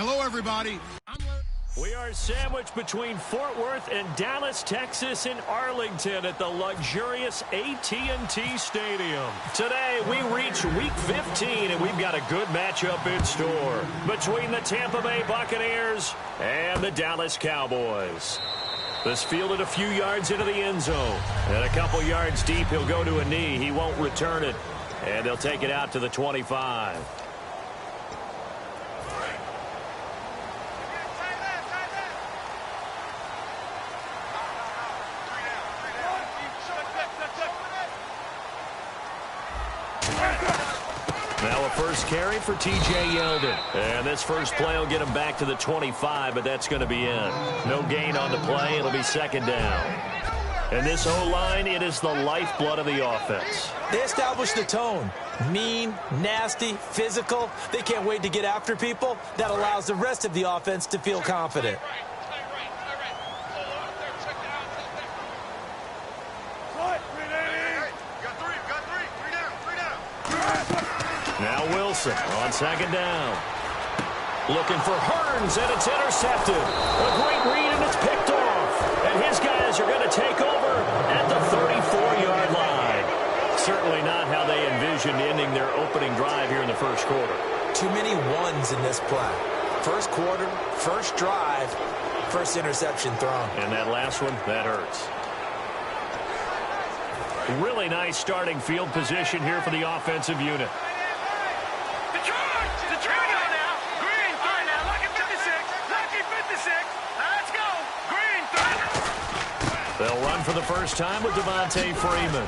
Hello, everybody. We are sandwiched between Fort Worth and Dallas, Texas in Arlington at the luxurious AT&T Stadium. Today, we reach Week 15, and we've got a good matchup in store between the Tampa Bay Buccaneers and the Dallas Cowboys. This fielded a few yards into the end zone, and a couple yards deep, he'll go to a knee. He won't return it, and they'll take it out to the 25. Now a first carry for T.J. Yeldon. And this first play will get him back to the 25, but that's going to be in. No gain on the play. It'll be second down. And this O-line, it is the lifeblood of the offense. They established the tone. Mean, nasty, physical. They can't wait to get after people. That allows the rest of the offense to feel confident. Now Wilson on second down. Looking for Hearns, and it's intercepted. A great read, and it's picked off. And his guys are going to take over at the 34-yard line. Certainly not how they envisioned ending their opening drive here in the first quarter. Too many ones in this play. First quarter, first drive, first interception thrown. And that last one, that hurts. Really nice starting field position here for the offensive unit. They'll run for the first time with Devontae Freeman.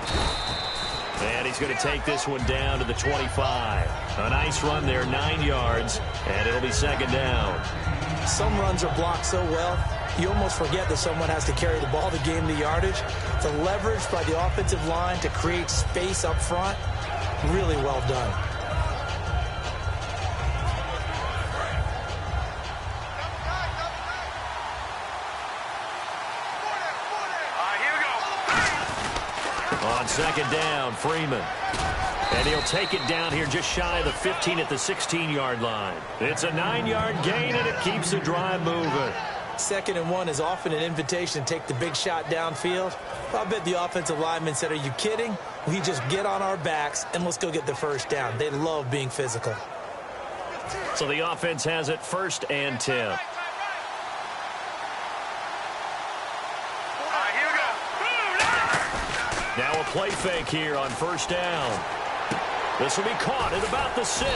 And he's going to take this one down to the 25. A nice run there, 9 yards, and it'll be second down. Some runs are blocked so well, you almost forget that someone has to carry the ball to gain the yardage. The leverage by the offensive line to create space up front, really well done. On second down, Freeman. And he'll take it down here just shy of the 15 at the 16-yard line. It's a 9-yard gain, and it keeps the drive moving. Second and 1 is often an invitation to take the big shot downfield. I bet the offensive lineman said, "Are you kidding? We just get on our backs and let's go get the first down." They love being physical. So the offense has it first and 10. Now a play fake here on first down. This will be caught at about the 6.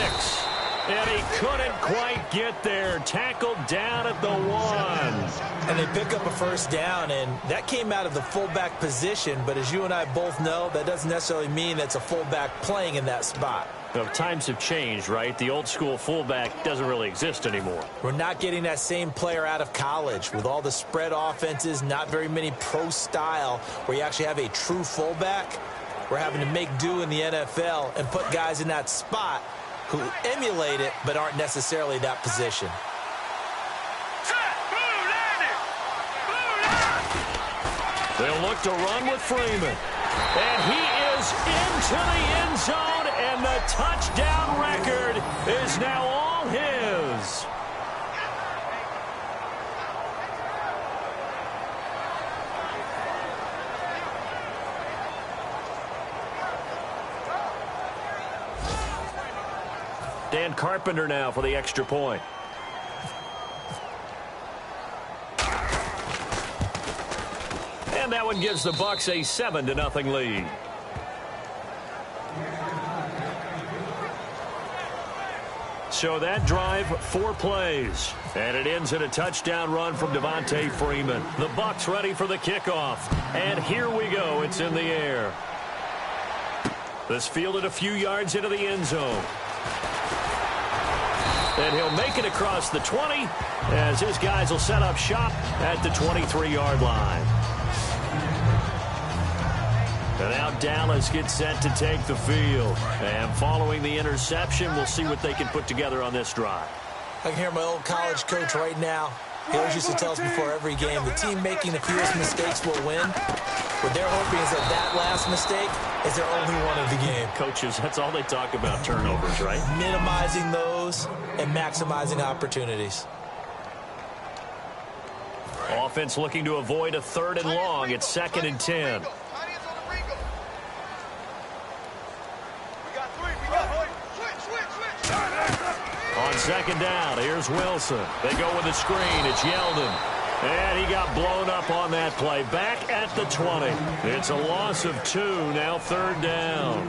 And he couldn't quite get there. Tackled down at the 1. And they pick up a first down, and that came out of the fullback position. But as you and I both know, that doesn't necessarily mean that's a fullback playing in that spot. Well, times have changed, right? The old school fullback doesn't really exist anymore. We're not getting that same player out of college with all the spread offenses, not very many pro style where you actually have a true fullback. We're having to make do in the NFL and put guys in that spot who emulate it but aren't necessarily that position. They'll look to run with Freeman. And he is into the end zone, and the touchdown record is now all his. Dan Carpenter now for the extra point. And that one gives the Bucs a 7-0 lead. So that drive, 4 plays. And it ends in a touchdown run from Devontae Freeman. The Bucs ready for the kickoff. And here we go. It's in the air. This fielded a few yards into the end zone. And he'll make it across the 20 as his guys will set up shop at the 23-yard line. And now Dallas gets set to take the field. And following the interception, we'll see what they can put together on this drive. I can hear my old college coach right now. He always used to tell us before every game, the team making the fewest mistakes will win. What they're hoping is that last mistake is their only one of the game. Coaches, that's all they talk about, turnovers, right? Minimizing those and maximizing opportunities. Offense looking to avoid a 3rd and long. It's 2nd and 10. On 2nd down, here's Wilson. They go with the screen. It's Yeldon. And he got blown up on that play. Back at the 20. It's a loss of 2, now 3rd down.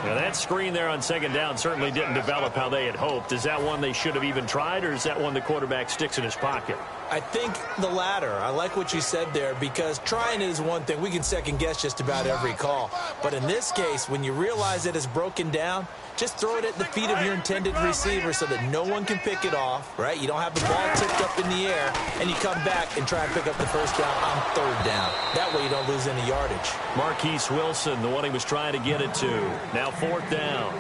Now, that screen there on 2nd down certainly didn't develop how they had hoped. Is that one they should have even tried, or is that one the quarterback sticks in his pocket? I think the latter. I like what you said there, because trying it is one thing. We can second-guess just about every call. But in this case, when you realize that it's broken down, just throw it at the feet of your intended receiver so that no one can pick it off, right? You don't have the ball tipped up in the air, and you come back and try and pick up the 1st down on 3rd down. That way you don't lose any yardage. Marquise Wilson, the one he was trying to get it to. Now 4th down.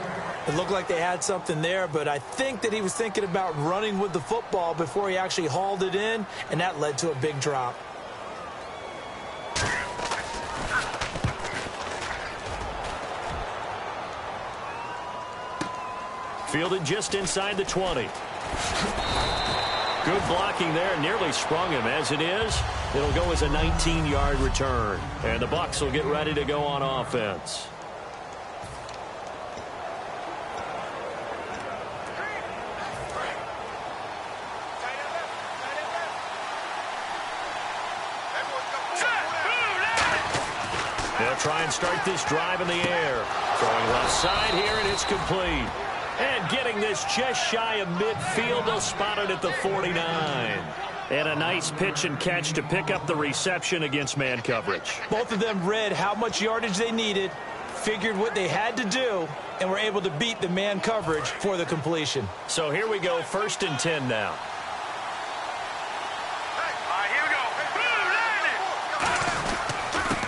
It looked like they had something there, but I think that he was thinking about running with the football before he actually hauled it in, and that led to a big drop. Fielded just inside the 20. Good blocking there. Nearly sprung him. As it is, it'll go as a 19-yard return. And the Bucs will get ready to go on offense. They'll try and start this drive in the air. Throwing left side here, and it's complete. And getting this just shy of midfield, they'll spot it at the 49. And a nice pitch and catch to pick up the reception against man coverage. Both of them read how much yardage they needed, figured what they had to do, and were able to beat the man coverage for the completion. So here we go, 1st and 10 now.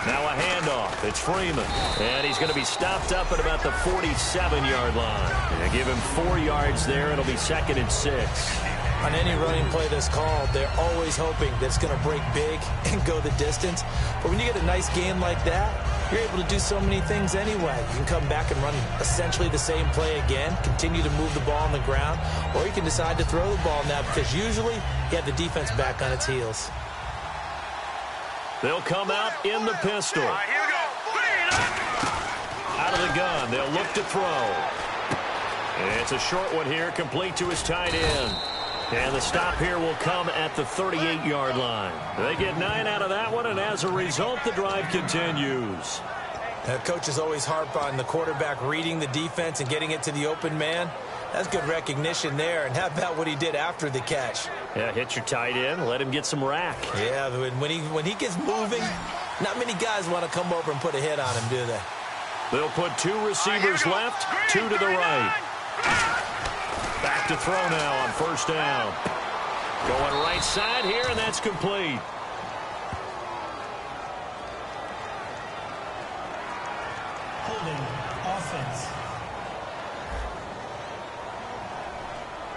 Now a handoff. It's Freeman. And he's going to be stopped up at about the 47-yard line. And give him 4 yards there. It'll be 2nd and 6. On any running play that's called, they're always hoping that it's going to break big and go the distance. But when you get a nice game like that, you're able to do so many things anyway. You can come back and run essentially the same play again, continue to move the ball on the ground, or you can decide to throw the ball now, because usually you have the defense back on its heels. They'll come out in the pistol. Out of the gun, they'll look to throw. It's a short one here, complete to his tight end. And the stop here will come at the 38-yard line. They get 9 out of that one, and as a result, the drive continues. Coaches always harp on the quarterback reading the defense and getting it to the open man. That's good recognition there. And how about what he did after the catch? Yeah, hit your tight end, let him get some rack. Yeah, when he gets moving, not many guys want to come over and put a hit on him, do they? They'll put 2 receivers left, 2 to the right. Back to throw now on 1st down. Going right side here, and that's complete. Holding offense.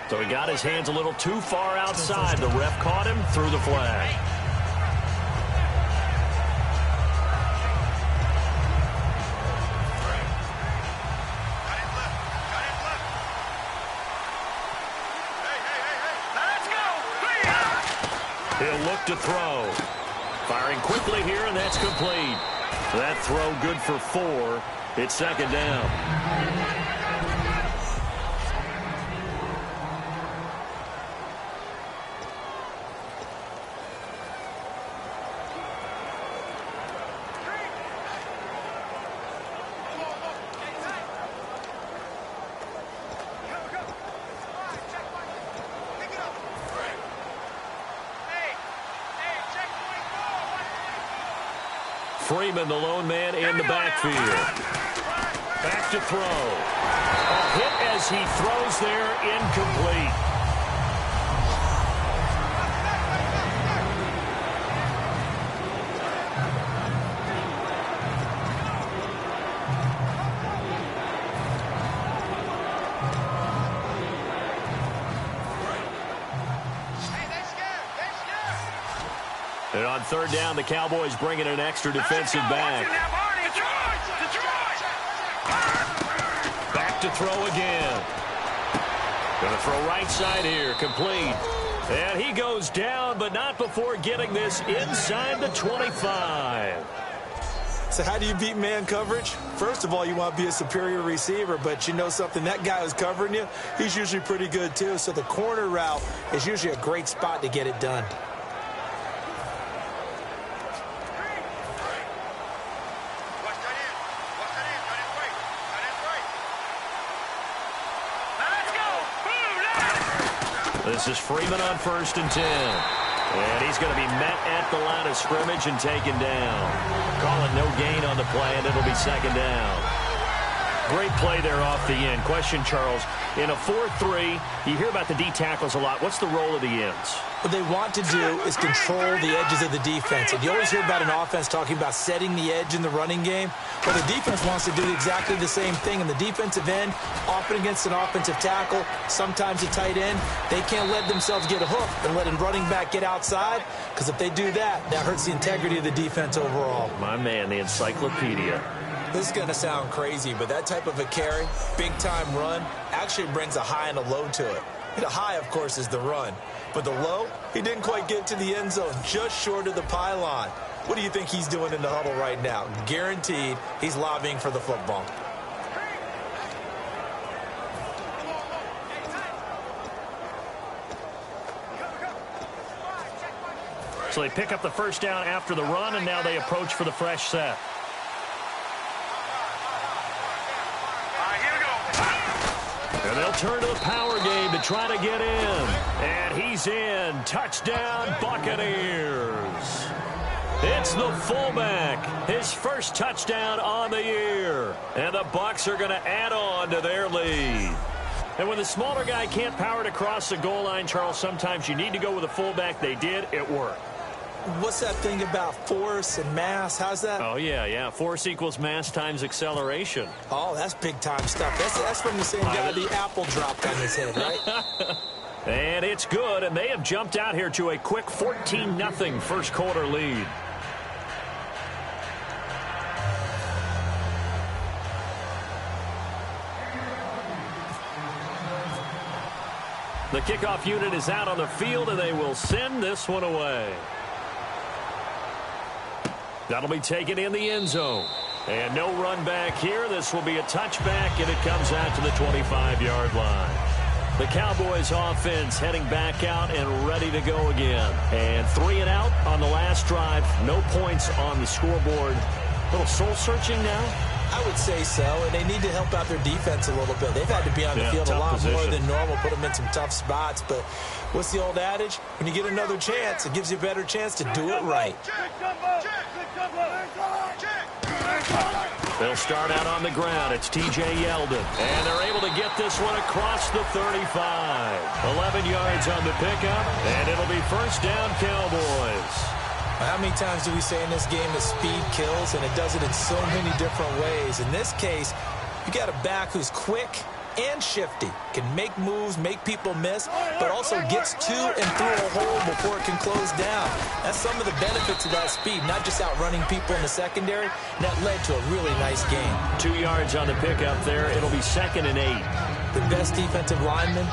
So he got his hands a little too far outside. The ref caught him, threw the flag. He'll look to throw. Firing quickly here, and that's complete. That throw good for 4. It's 2nd down. Freeman, the lone man in the backfield. Back to throw. A hit as he throws there, incomplete. And on third down, the Cowboys bring in an extra defensive back. Back to throw again. Going to throw right side here, complete. And he goes down, but not before getting this inside the 25. So how do you beat man coverage? First of all, you want to be a superior receiver, but you know something, that guy who's covering you, he's usually pretty good too. So the corner route is usually a great spot to get it done. This is Freeman on 1st and 10. And he's going to be met at the line of scrimmage and taken down. Calling no gain on the play, and it'll be 2nd down. Great play there off the end. Question, Charles, in a 4-3, you hear about the D tackles a lot. What's the role of the ends? What they want to do is control the edges of the defense. And you always hear about an offense talking about setting the edge in the running game. Well, the defense wants to do exactly the same thing. And the defensive end, often against an offensive tackle, sometimes a tight end, they can't let themselves get hooked and let a running back get outside, because if they do that, that hurts the integrity of the defense overall. My man, the encyclopedia. This is going to sound crazy, but that type of a carry, big-time run, actually brings a high and a low to it. The high, of course, is the run. But the low, he didn't quite get to the end zone, just short of the pylon. What do you think he's doing in the huddle right now? Guaranteed he's lobbying for the football. So they pick up the 1st down after the run, and now they approach for the fresh set. And they'll turn to the power game to try to get in. And he's in. Touchdown, Buccaneers. It's the fullback. His first touchdown on the year. And the Bucs are going to add on to their lead. And when the smaller guy can't power it across the goal line, Charles, sometimes you need to go with a fullback. They did. It worked. What's that thing about force and mass? How's that? Oh, yeah. Force equals mass times acceleration. Oh, that's big-time stuff. That's from the same guy the apple dropped on his head, right? And it's good, and they have jumped out here to a quick 14-0 first quarter lead. The kickoff unit is out on the field, and they will send this one away. That'll be taken in the end zone. And no run back here. This will be a touchback, and it comes out to the 25-yard line. The Cowboys offense heading back out and ready to go again. And 3 and out on the last drive. No points on the scoreboard. A little soul-searching now? I would say so, and they need to help out their defense a little bit. They've had to be on the field a lot more than normal, put them in some tough spots. But what's the old adage? When you get another chance, it gives you a better chance to do it right. They'll start out on the ground. It's T.J. Yeldon. And they're able to get this one across the 35. 11 yards on the pickup, and it'll be 1st down Cowboys. How many times do we say in this game that speed kills, and it does it in so many different ways? In this case, you got a back who's quick and shifty, can make moves, make people miss, but also gets to and through a hole before it can close down. That's some of the benefits of that speed, not just outrunning people in the secondary. And that led to a really nice game. 2 yards on the pickup there. It'll be 2nd and 8. The best defensive linemen,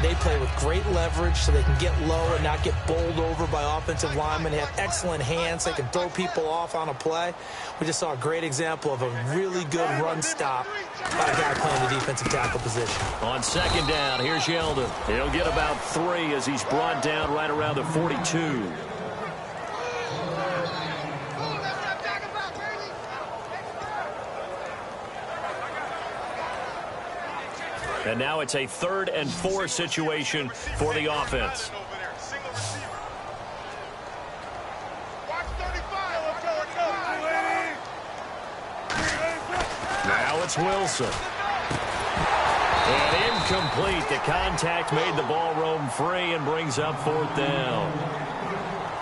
they play with great leverage so they can get low and not get bowled over by offensive linemen. They have excellent hands. They can throw people off on a play. We just saw a great example of a really good run stop by a guy playing the defensive tackle position. On 2nd down, here's Yeldon. He'll get about 3 as he's brought down right around the 42. And now it's a 3rd and 4 situation for the offense. Now it's Wilson. And incomplete. The contact made the ball roam free and brings up 4th down.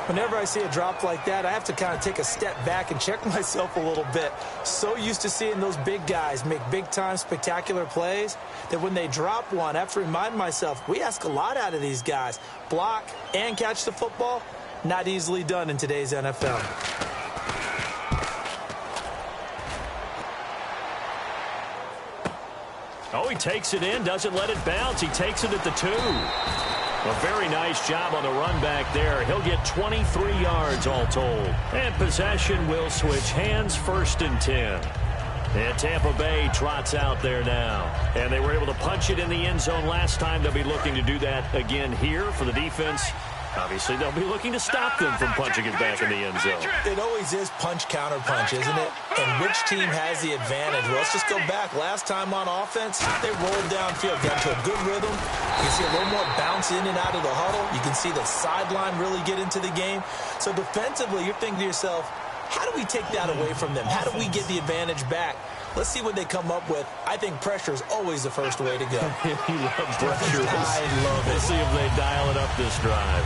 Whenever I see a drop like that, I have to kind of take a step back and check myself a little bit. So used to seeing those big guys make big-time spectacular plays that when they drop one, I have to remind myself, we ask a lot out of these guys. Block and catch the football, Not easily done in today's NFL. Oh, he takes it in, doesn't let it bounce. He takes it at the 2. A very nice job on the run back there. He'll get 23 yards all told. And possession will switch hands, 1st and 10. And Tampa Bay trots out there now. And they were able to punch it in the end zone last time. They'll be looking to do that again here for the defense. Obviously, they'll be looking to stop them from punching it back in the end zone. It always is punch-counter-punch, isn't it? And which team has the advantage? Well, let's just go back. Last time on offense, they rolled downfield, got into a good rhythm. You can see a little more bounce in and out of the huddle. You can see the sideline really get into the game. So defensively, you're thinking to yourself, how do we take that away from them? How do we get the advantage back? Let's see what they come up with. I think pressure is always the first way to go. You love pressure. I love it. We'll see if they dial it up this drive.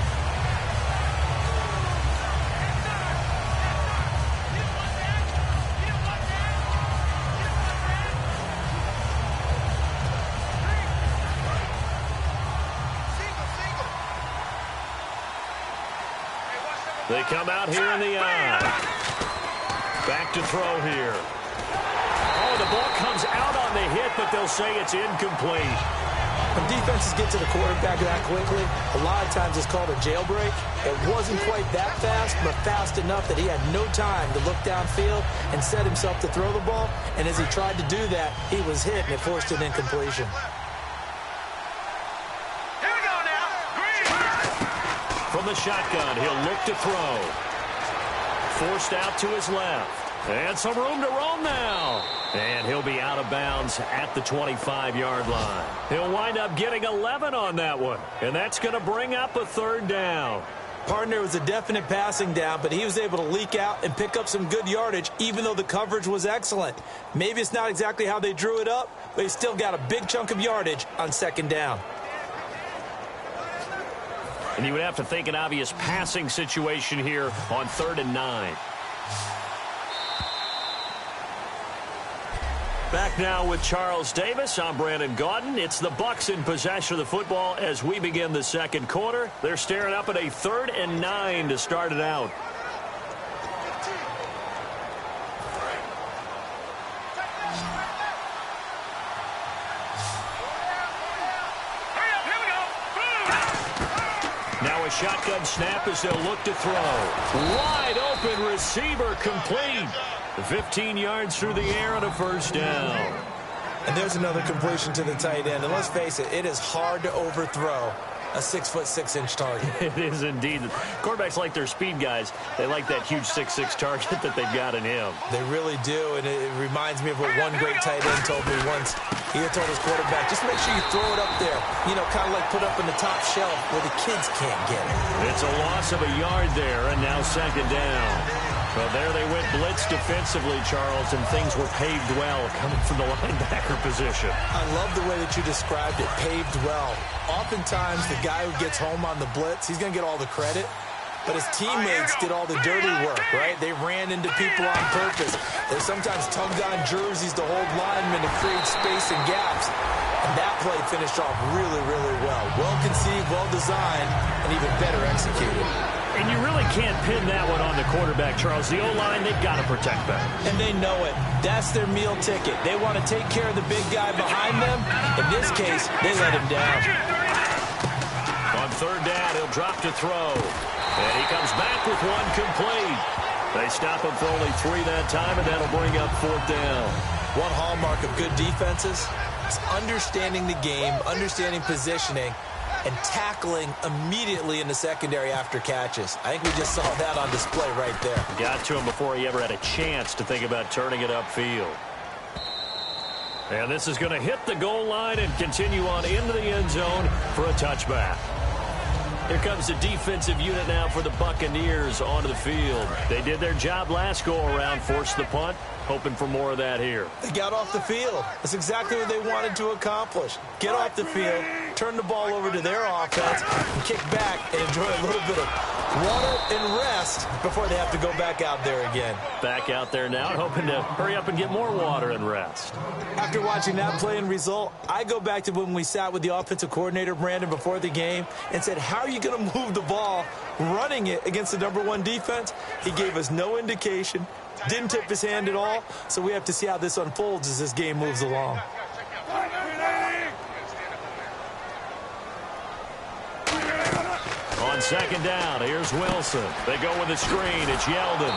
They come out here in the eye. Back to throw here. Oh, the ball comes out on the hit, but they'll say it's incomplete. When defenses get to the quarterback that quickly, a lot of times it's called a jailbreak. It wasn't quite that fast, but fast enough that he had no time to look downfield and set himself to throw the ball. And as he tried to do that, he was hit, and it forced an incompletion. From the shotgun, he'll look to throw. Forced out to his left. And some room to roam now. And he'll be out of bounds at the 25-yard line. He'll wind up getting 11 on that one. And that's going to bring up a 3rd down. Partner was a definite passing down, but he was able to leak out and pick up some good yardage, even though the coverage was excellent. Maybe it's not exactly how they drew it up, but he still got a big chunk of yardage on 2nd down. And you would have to think an obvious passing situation here on 3rd and 9. Back now with Charles Davis. I'm Brandon Gaudin. It's the Bucs in possession of the football as we begin the 2nd quarter. They're staring up at a 3rd and 9 to start it out. Now a shotgun snap as they'll look to throw. Wide open receiver complete. 15 yards through the air on a 1st down. And there's another completion to the tight end. And let's face it, it is hard to overthrow a 6'6" target. It is indeed. Quarterbacks like their speed guys. They like that huge 6'6" target that they've got in him. They really do, and it reminds me of what one great tight end told me once. He had told his quarterback, just make sure you throw it up there, you know, kind of like put up in the top shelf where the kids can't get it. It's a loss of a yard there, and now 2nd down. Well, there they went blitz defensively, Charles, and things were paved well coming from the linebacker position. I love the way that you described it, paved well. Oftentimes, the guy who gets home on the blitz, he's going to get all the credit, but his teammates did all the dirty work, right? They ran into people on purpose. They sometimes tugged on jerseys to hold linemen to create space and gaps. And that play finished off really, really well. Well conceived, well designed, and even better executed. And you really can't pin that one on the quarterback, Charles. The O-line, they've got to protect that. And they know it. That's their meal ticket. They want to take care of the big guy behind them. In this case, they let him down. On 3rd down, he'll drop to throw. And he comes back with one complete. They stop him for only 3 that time, and that'll bring up 4th down. One hallmark of good defenses is understanding the game, understanding positioning, and tackling immediately in the secondary after catches. I think we just saw that on display right there. Got to him before he ever had a chance to think about turning it upfield. And this is going to hit the goal line and continue on into the end zone for a touchback. Here comes the defensive unit now for the Buccaneers onto the field. They did their job last go-around, forced the punt, hoping for more of that here. They got off the field. That's exactly what they wanted to accomplish. Get off the field, turn the ball over to their offense and kick back and enjoy a little bit of water and rest before they have to go back out there again. Back out there now, hoping to hurry up and get more water and rest. After watching that play and result, I go back to when we sat with the offensive coordinator, Brandon, before the game and said, how are you going to move the ball running it against the #1 defense? He gave us no indication, didn't tip his hand at all, so we have to see how this unfolds as this game moves along. On second down, here's Wilson. They go with the screen. It's Yeldon.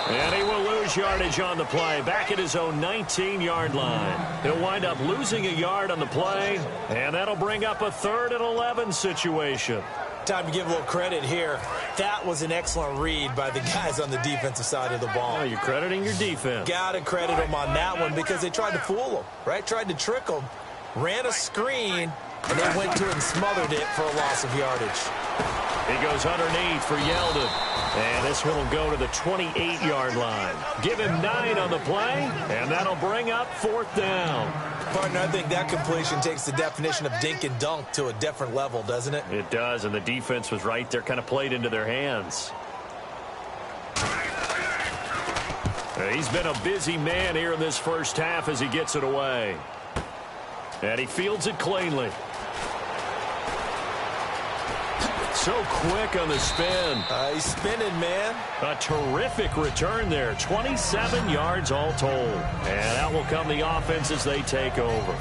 And he will lose yardage on the play, back at his own 19-yard line. He'll wind up losing a yard on the play, and that'll bring up a 3rd and 11 situation. Time to give a little credit here. That was an excellent read by the guys on the defensive side of the ball. Oh, you're crediting your defense. Got to credit them on that one because they tried to fool them, right? Tried to trick them, ran a screen, and they went to it and smothered it for a loss of yardage. He goes underneath for Yeldon. And this one will go to the 28-yard line. Give him 9 on the play, and that'll bring up 4th down. Partner, I think that completion takes the definition of dink and dunk to a different level, doesn't it? It does, and the defense was right there, kind of played into their hands. He's been a busy man here in this first half as he gets it away. And he fields it cleanly. So quick on the spin. He's spinning, man. A terrific return there. 27 yards all told. And out will come the offense as they take over.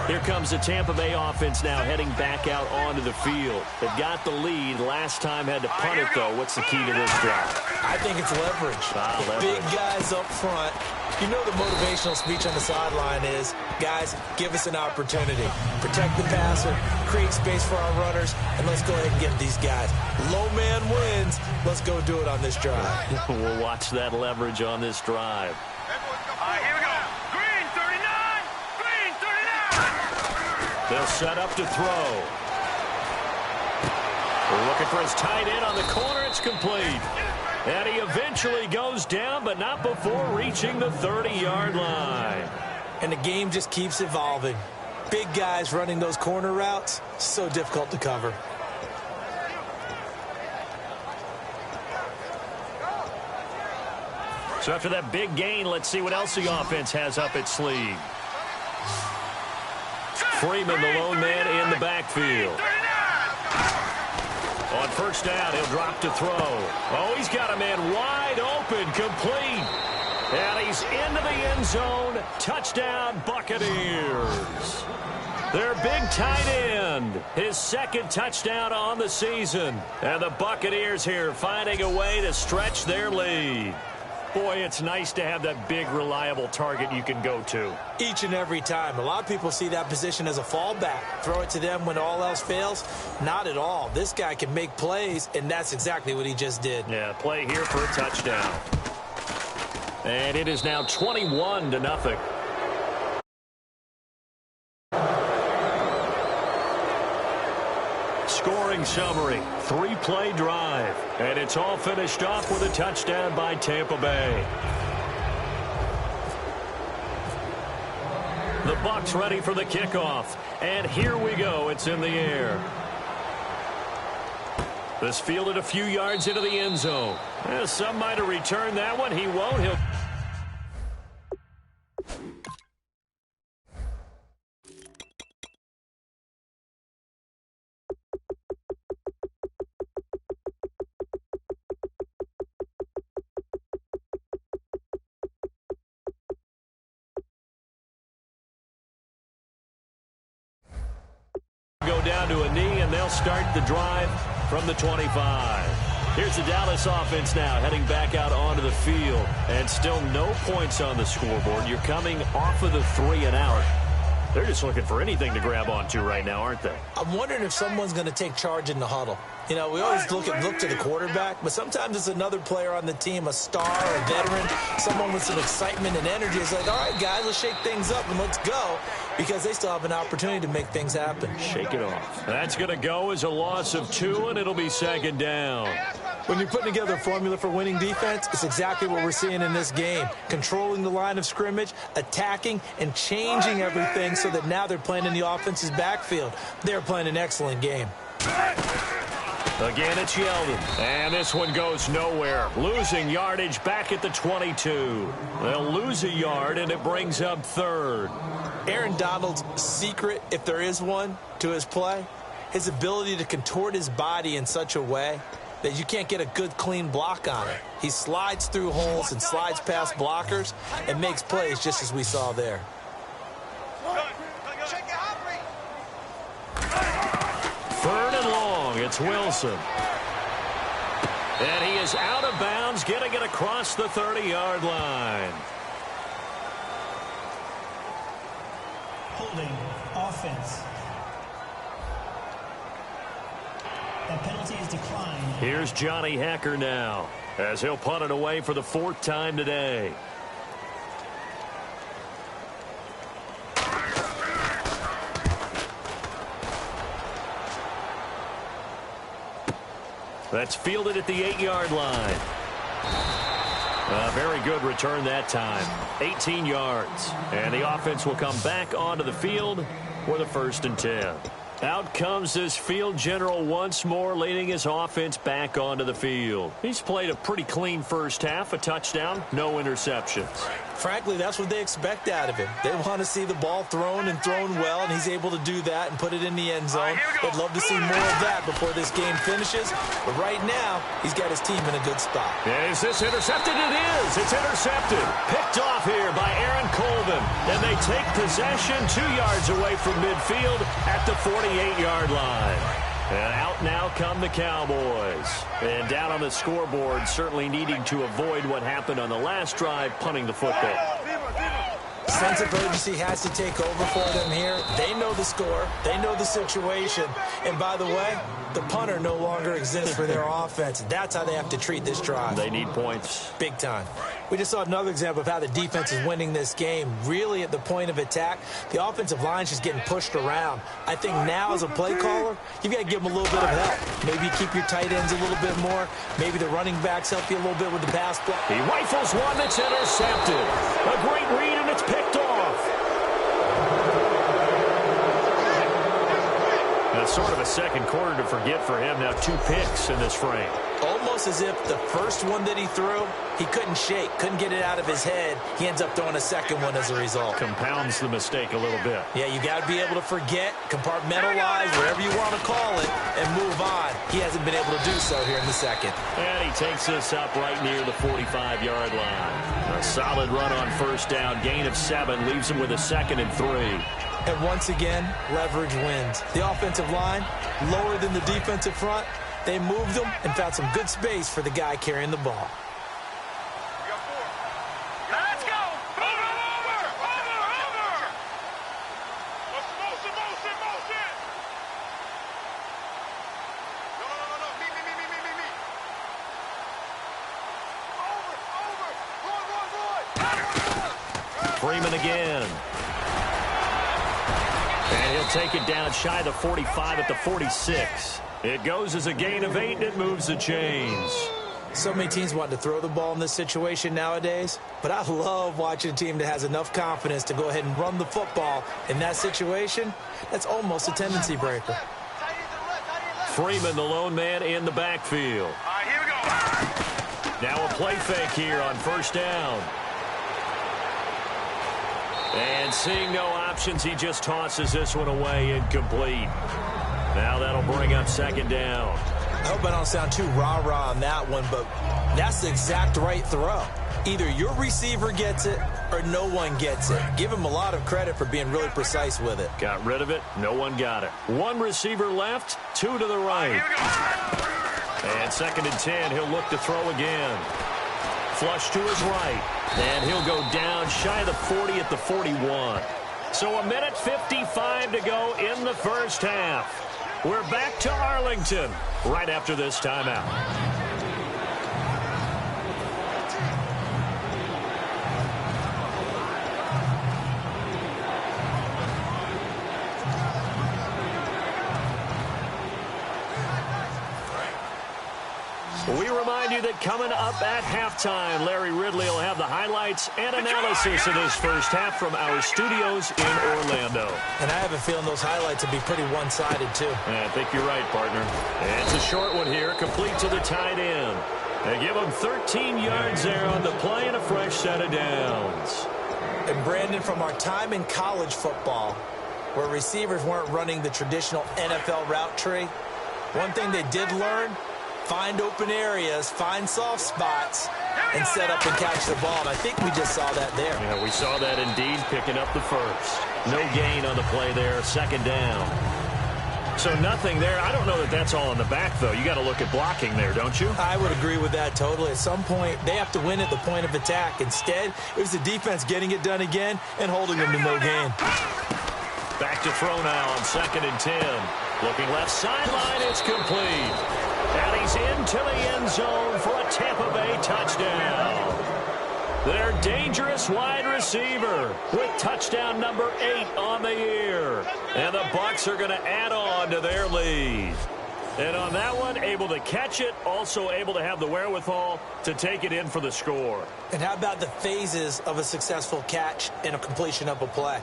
Here comes the Tampa Bay offense now heading back out onto the field. They've got the lead. Last time had to punt it, though. What's the key to this drive? I think it's leverage. Leverage. Big guys up front. You know the motivational speech on the sideline is, guys, give us an opportunity. Protect the passer, create space for our runners, and let's go ahead and get these guys. Low man wins. Let's go do it on this drive. We'll watch that leverage on this drive. Here we go. Green 39. Green 39. They'll set up to throw. We're looking for his tight end on the corner. It's complete. And he eventually goes down, but not before reaching the 30-yard line. And the game just keeps evolving. Big guys running those corner routes, so difficult to cover. So after that big gain, let's see what else the offense has up its sleeve. Freeman, the lone man in the backfield. On first down, he'll drop to throw. Oh, he's got a man wide open, complete. And he's into the end zone. Touchdown, Buccaneers. Their big tight end, his 2nd touchdown on the season. And the Buccaneers here finding a way to stretch their lead. Boy, it's nice to have that big, reliable target you can go to. Each and every time. A lot of people see that position as a fallback. Throw it to them when all else fails. Not at all. This guy can make plays, and that's exactly what he just did. Yeah, play here for a touchdown. And it is now 21-0. Scoring summary, 3-play drive, and it's all finished off with a touchdown by Tampa Bay. The Bucs ready for the kickoff, and here we go. It's in the air. This fielded a few yards into the end zone. Some might have returned that one. He won't. He'll go down to a knee, and they'll start the drive from the 25. Here's the Dallas offense now heading back out onto the field, and still no points on the scoreboard. You're coming off of the 3 and out. They're just looking for anything to grab onto right now, aren't they? I'm wondering if someone's going to take charge in the huddle. You know, we always look to the quarterback, but sometimes it's another player on the team, a star, a veteran, someone with some excitement and energy. It's like, all right, guys, let's shake things up and let's go, because they still have an opportunity to make things happen. Shake it off. That's going to go as a loss of 2, and it'll be 2nd down. When you're putting together a formula for winning defense, it's exactly what we're seeing in this game. Controlling the line of scrimmage, attacking, and changing everything so that now they're playing in the offense's backfield. They're playing an excellent game. Again, it's Yeldon. And this one goes nowhere. Losing yardage back at the 22. They'll lose a yard, and it brings up third. Aaron Donald's secret, if there is one, to his play, his ability to contort his body in such a way that you can't get a good, clean block on it. He slides through holes and slides past blockers and makes plays just as we saw there. Third and long, it's Wilson. And he is out of bounds, getting it across the 30-yard line. Holding offense. The penalty is declined. Here's Johnny Hacker now, as he'll punt it away for the 4th time today. That's fielded at the 8-yard line. A very good return that time. 18 yards. And the offense will come back onto the field for the 1st and 10. Out comes this field general once more, leading his offense back onto the field. He's played a pretty clean first half, a touchdown, no interceptions. Frankly, that's what they expect out of him. They want to see the ball thrown and thrown well, and he's able to do that and put it in the end zone. They'd love to see more of that before this game finishes. But right now, he's got his team in a good spot. Is this intercepted? It is. It's intercepted. Picked off here by Aaron Colvin. And they take possession 2 yards away from midfield at the 48-yard line. And out now come the Cowboys. And down on the scoreboard, certainly needing to avoid what happened on the last drive, punting the football. Sense of urgency has to take over for them here. They know the score. They know the situation. And by the way, the punter no longer exists for their offense. That's how they have to treat this drive. They need points. Big time. We just saw another example of how the defense is winning this game. Really at the point of attack, the offensive line's just getting pushed around. I think now as a play caller, you've got to give them a little bit of help. Maybe keep your tight ends a little bit more. Maybe the running backs help you a little bit with the pass block. He rifles one that's intercepted. A great read, and it's picked off. Now, sort of a second quarter to forget for him. Now 2 picks in this frame. Almost as if the first one that he threw, he couldn't shake, couldn't get it out of his head. He ends up throwing a second one as a result. Compounds the mistake a little bit. Yeah, you got to be able to forget, compartmentalize, whatever you want to call it, and move on. He hasn't been able to do so here in the second. And he takes this up right near the 45-yard line. A solid run on first down. Gain of 7 leaves him with a 2nd and 3. And once again, leverage wins. The offensive line, lower than the defensive front. They moved them and found some good space for the guy carrying the ball. Let's go! Over! Motion! No. Me. Over! Run! Freeman again. And he'll take it down shy of the 45 at the 46. It goes as a gain of 8, and it moves the chains. So many teams want to throw the ball in this situation nowadays, but I love watching a team that has enough confidence to go ahead and run the football. In that situation, that's almost a tendency breaker. Freeman, the lone man in the backfield. All right, here we go. Now a play fake here on first down. And seeing no options, he just tosses this one away, incomplete. Now that'll bring up 2nd down. I hope I don't sound too rah-rah on that one, but that's the exact right throw. Either your receiver gets it or no one gets it. Give him a lot of credit for being really precise with it. Got rid of it. No one got it. 1 receiver left, 2 to the right. And 2nd and 10, he'll look to throw again. Flush to his right. And he'll go down shy of the 40 at the 41. So a minute 55 to go in the first half. We're back to Arlington right after this timeout. We remind you that coming up at halftime, Larry Ridley will have the highlights and analysis of this first half from our studios in Orlando. And I have a feeling those highlights will be pretty one-sided, too. I think you're right, partner. And it's a short one here, complete to the tight end. They give him 13 yards there on the play and a fresh set of downs. And Brandon, from our time in college football, where receivers weren't running the traditional NFL route tree, one thing they did learn, find open areas, find soft spots, and set up and catch the ball. And I think we just saw that there. Yeah, we saw that indeed, picking up the first. No gain on the play there, second down. So nothing there. I don't know that that's all in the back, though. You got to look at blocking there, don't you? I would agree with that totally. At some point, they have to win at the point of attack. Instead, it was the defense getting it done again and holding them to no gain. Back to throw now on 2nd and 10. Looking left sideline, it's complete. And he's into the end zone for a Tampa Bay touchdown. Their dangerous wide receiver with touchdown number 8 on the year. And the Bucs are going to add on to their lead. And on that one, able to catch it, also able to have the wherewithal to take it in for the score. And how about the phases of a successful catch and a completion of a play?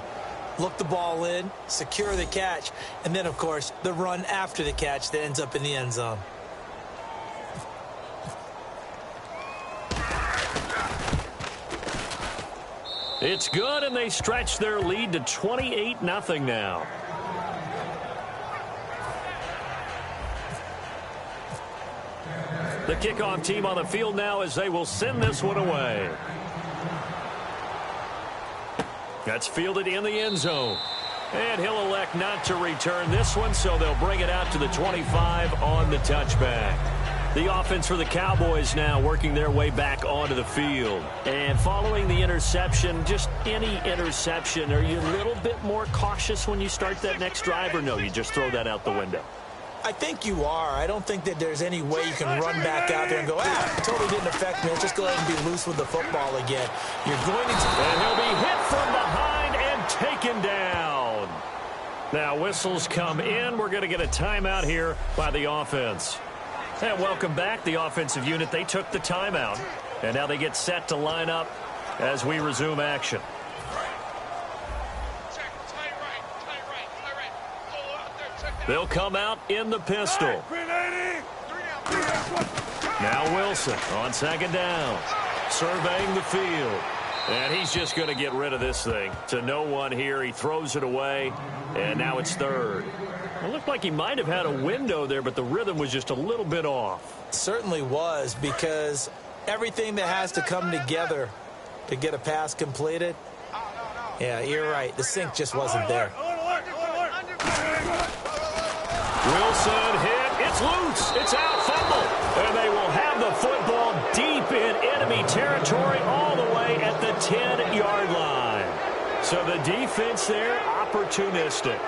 Look the ball in, secure the catch, and then, of course, the run after the catch that ends up in the end zone. It's good, and they stretch their lead to 28-0 now. The kickoff team on the field now as they will send this one away. That's fielded in the end zone. And he'll elect not to return this one, so they'll bring it out to the 25 on the touchback. The offense for the Cowboys now working their way back onto the field. And following the interception, just any interception, are you a little bit more cautious when you start that next drive, or no, you just throw that out the window? I think you are. I don't think that there's any way you can run back out there and go, it totally didn't affect me. Let's just go ahead and be loose with the football again. You're going to... And he'll be hit from behind and taken down. Now whistles come in. We're going to get a timeout here by the offense. And welcome back, the offensive unit. They took the timeout, and now they get set to line up as we resume action. They'll come out in the pistol. Now Wilson on 2nd down, surveying the field. And he's just going to get rid of this thing to no one here. He throws it away, and now it's 3rd. It looked like he might have had a window there, but the rhythm was just a little bit off. It certainly was, because everything that has to come together to get a pass completed, yeah, you're right. The sync just wasn't there. Wilson hit. It's loose. It's out. Fumble. And they will have the football deep in enemy territory all the way at the 10-yard line. So the defense there, opportunistic.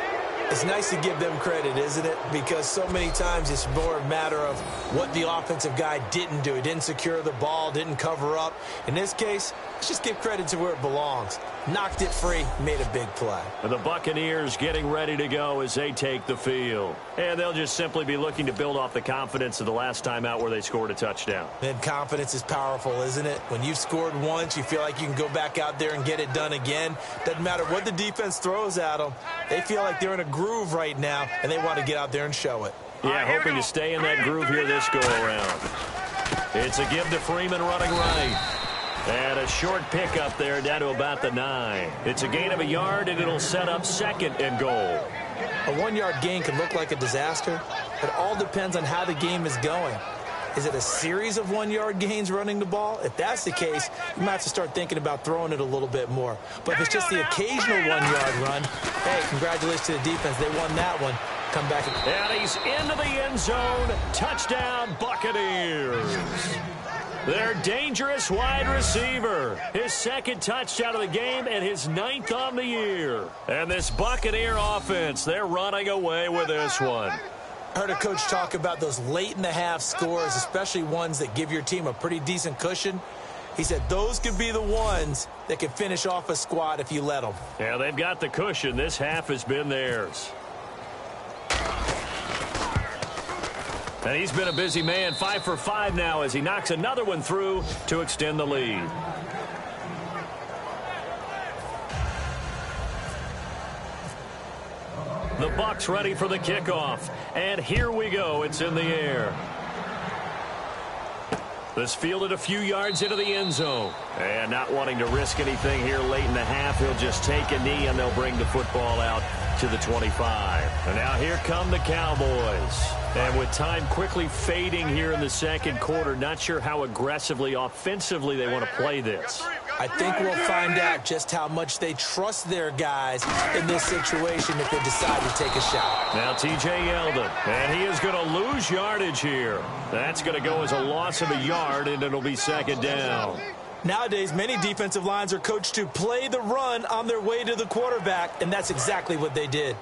It's nice to give them credit, isn't it? Because so many times it's more a matter of what the offensive guy didn't do. He didn't secure the ball, didn't cover up. In this case, let's just give credit to where it belongs. Knocked it free, made a big play. And the Buccaneers getting ready to go as they take the field. And they'll just simply be looking to build off the confidence of the last time out where they scored a touchdown. And confidence is powerful, isn't it? When you've scored once, you feel like you can go back out there and get it done again. Doesn't matter what the defense throws at them. They feel like they're in a groove right now, and they want to get out there and show it. Yeah, hoping to stay in that groove here this go-around. It's a give to Freeman running right. And a short pickup there down to about the 9. It's a gain of a yard, and it'll set up 2nd and goal. A 1-yard gain can look like a disaster. It all depends on how the game is going. Is it a series of 1-yard gains running the ball? If that's the case, you might have to start thinking about throwing it a little bit more. But if it's just the occasional 1-yard run, hey, congratulations to the defense. They won that one. Come back. And he's into the end zone. Touchdown, Buccaneers. Their dangerous wide receiver. His 2nd touchdown of the game and his 9th on the year. And this Buccaneer offense, they're running away with this one. I heard a coach talk about those late-in-the-half scores, especially ones that give your team a pretty decent cushion. He said those could be the ones that can finish off a squad if you let them. Yeah, they've got the cushion. This half has been theirs. And he's been a busy man, 5 for 5 now as he knocks another one through to extend the lead. The Bucs ready for the kickoff. And here we go. It's in the air. This fielded a few yards into the end zone. And not wanting to risk anything here late in the half, he'll just take a knee and they'll bring the football out to the 25. And now here come the Cowboys. And with time quickly fading here in the second quarter, not sure how aggressively, offensively they want to play this. I think we'll find out just how much they trust their guys in this situation if they decide to take a shot. Now T.J. Yeldon, and he is going to lose yardage here. That's going to go as a loss of a yard, and it'll be second down. Nowadays, many defensive lines are coached to play the run on their way to the quarterback, and that's exactly what they did.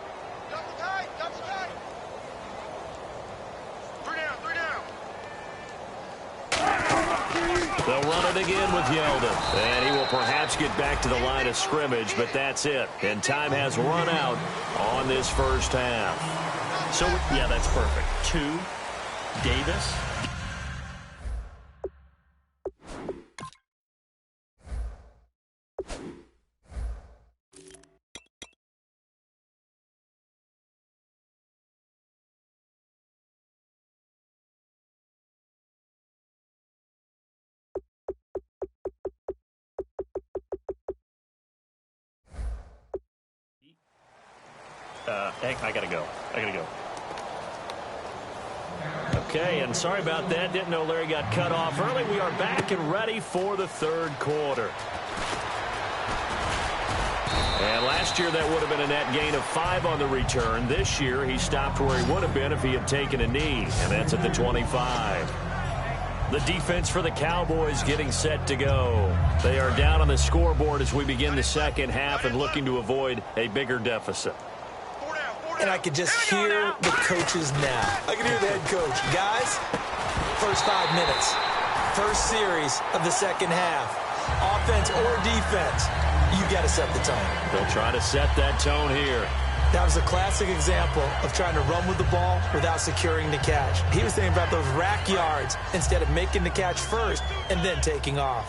They'll run it again with Yeldon. And he will perhaps get back to the line of scrimmage, but that's it. And time has run out on this first half. So, yeah, that's perfect. 2, Davis. I gotta go. Okay, and sorry about that. Didn't know Larry got cut off early. We are back and ready for the third quarter. And last year that would have been a net gain of 5 on the return. This year he stopped where he would have been if he had taken a knee, and that's at the 25. The defense for the Cowboys getting set to go. They are down on the scoreboard as we begin the second half and looking to avoid a bigger deficit. And I could just hear the coaches now. I can hear the head coach. Guys, first 5 minutes, first series of the second half, offense or defense, you got to set the tone. They'll try to set that tone here. That was a classic example of trying to run with the ball without securing the catch. He was thinking about those rack yards instead of making the catch first and then taking off.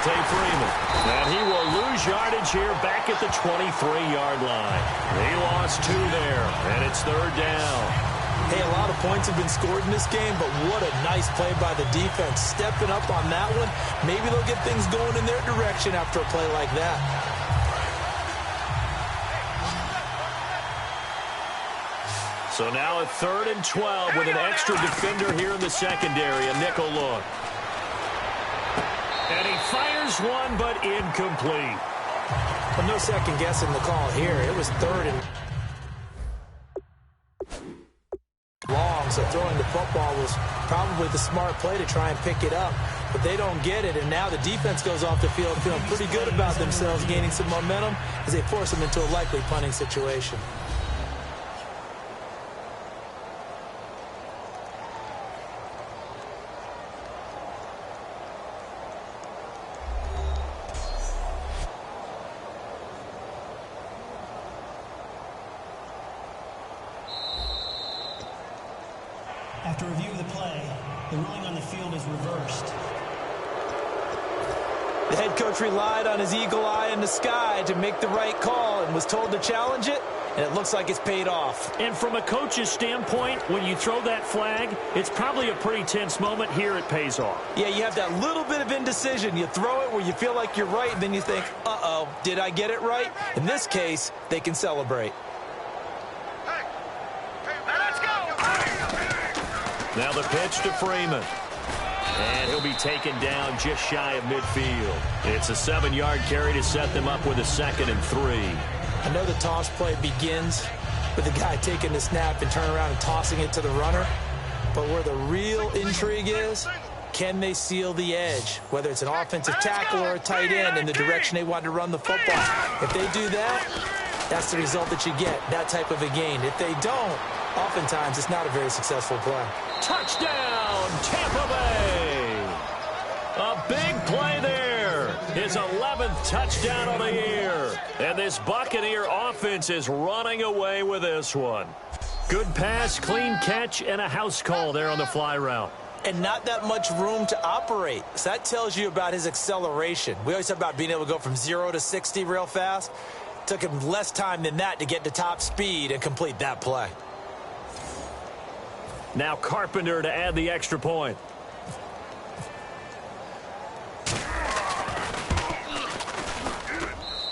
Freeman. And he will lose yardage here back at the 23-yard line. He lost 2 there, and it's third down. Hey, a lot of points have been scored in this game, but what a nice play by the defense. Stepping up on that one, maybe they'll get things going in their direction after a play like that. So now a 3rd and 12 with an extra defender here in the secondary, a nickel look. And he fires one, but incomplete. Well, no second guessing the call here. It was 3rd and long, so throwing the football was probably the smart play to try and pick it up. But they don't get it, and now the defense goes off the field feeling pretty good about themselves, gaining some momentum as they force them into a likely punting situation. After review of the play, the ruling on the field is reversed. The head coach relied on his eagle eye in the sky to make the right call and was told to challenge it, and it looks like it's paid off. And from a coach's standpoint, when you throw that flag, it's probably a pretty tense moment. Here it pays off. Yeah, you have that little bit of indecision. You throw it where you feel like you're right, and then you think, uh-oh, did I get it right? In this case, they can celebrate. Now the pitch to Freeman. And he'll be taken down just shy of midfield. It's a 7-yard carry to set them up with a 2nd and 3. I know the toss play begins with the guy taking the snap and turning around and tossing it to the runner. But where the real intrigue is, can they seal the edge? Whether it's an offensive tackle or a tight end in the direction they want to run the football. If they do that, that's the result that you get, that type of a gain. If they don't, oftentimes it's not a very successful play. Touchdown, Tampa Bay! A big play there. His 11th touchdown of the year. And this Buccaneer offense is running away with this one. Good pass, clean catch, and a house call there on the fly route. And not that much room to operate. So that tells you about his acceleration. We always talk about being able to go from 0 to 60 real fast. It took him less time than that to get to top speed and complete that play. Now Carpenter to add the extra point.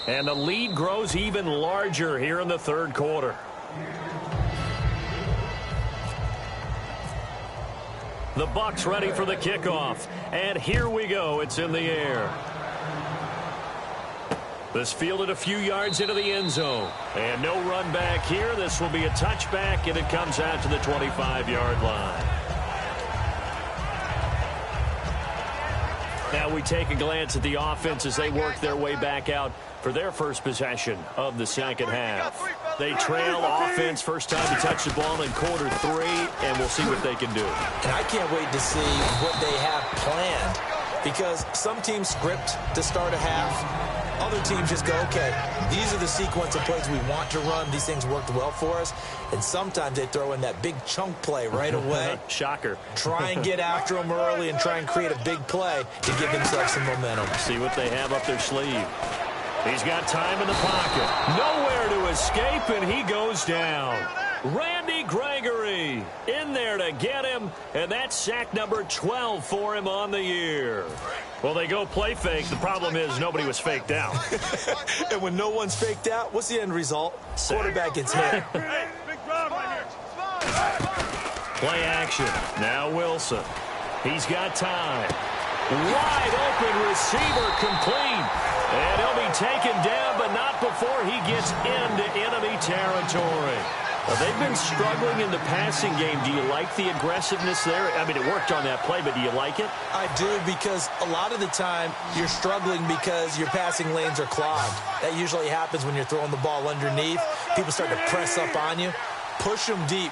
And the lead grows even larger here in the third quarter. The Bucs ready for the kickoff. And here we go. It's in the air. This fielded a few yards into the end zone. And no run back here. This will be a touchback, and it comes out to the 25-yard line. Now we take a glance at the offense as they work their way back out for their first possession of the second half. They trail offense first time to touch the ball in quarter 3, and we'll see what they can do. And I can't wait to see what they have planned, because some teams script to start a half. Other teams just go, okay, these are the sequence of plays we want to run. These things worked well for us. And sometimes they throw in that big chunk play right away. Shocker. Try and get after them early and try and create a big play to give themselves some momentum. See what they have up their sleeve. He's got time in the pocket. Nowhere to escape, and he goes down. Randy Gregory in there to get him, and that's sack number 12 for him on the year. Well, they go play fake. The problem is nobody was faked out. And when no one's faked out, what's the end result? Quarterback gets hit. Play action. Now Wilson. He's got time. Wide open receiver complete. And he'll be taken down, but not before he gets into enemy territory. Well, they've been struggling in the passing game. Do you like the aggressiveness there? I mean, it worked on that play, but do you like it? I do, because a lot of the time you're struggling because your passing lanes are clogged. That usually happens when you're throwing the ball underneath. People start to press up on you. Push them deep.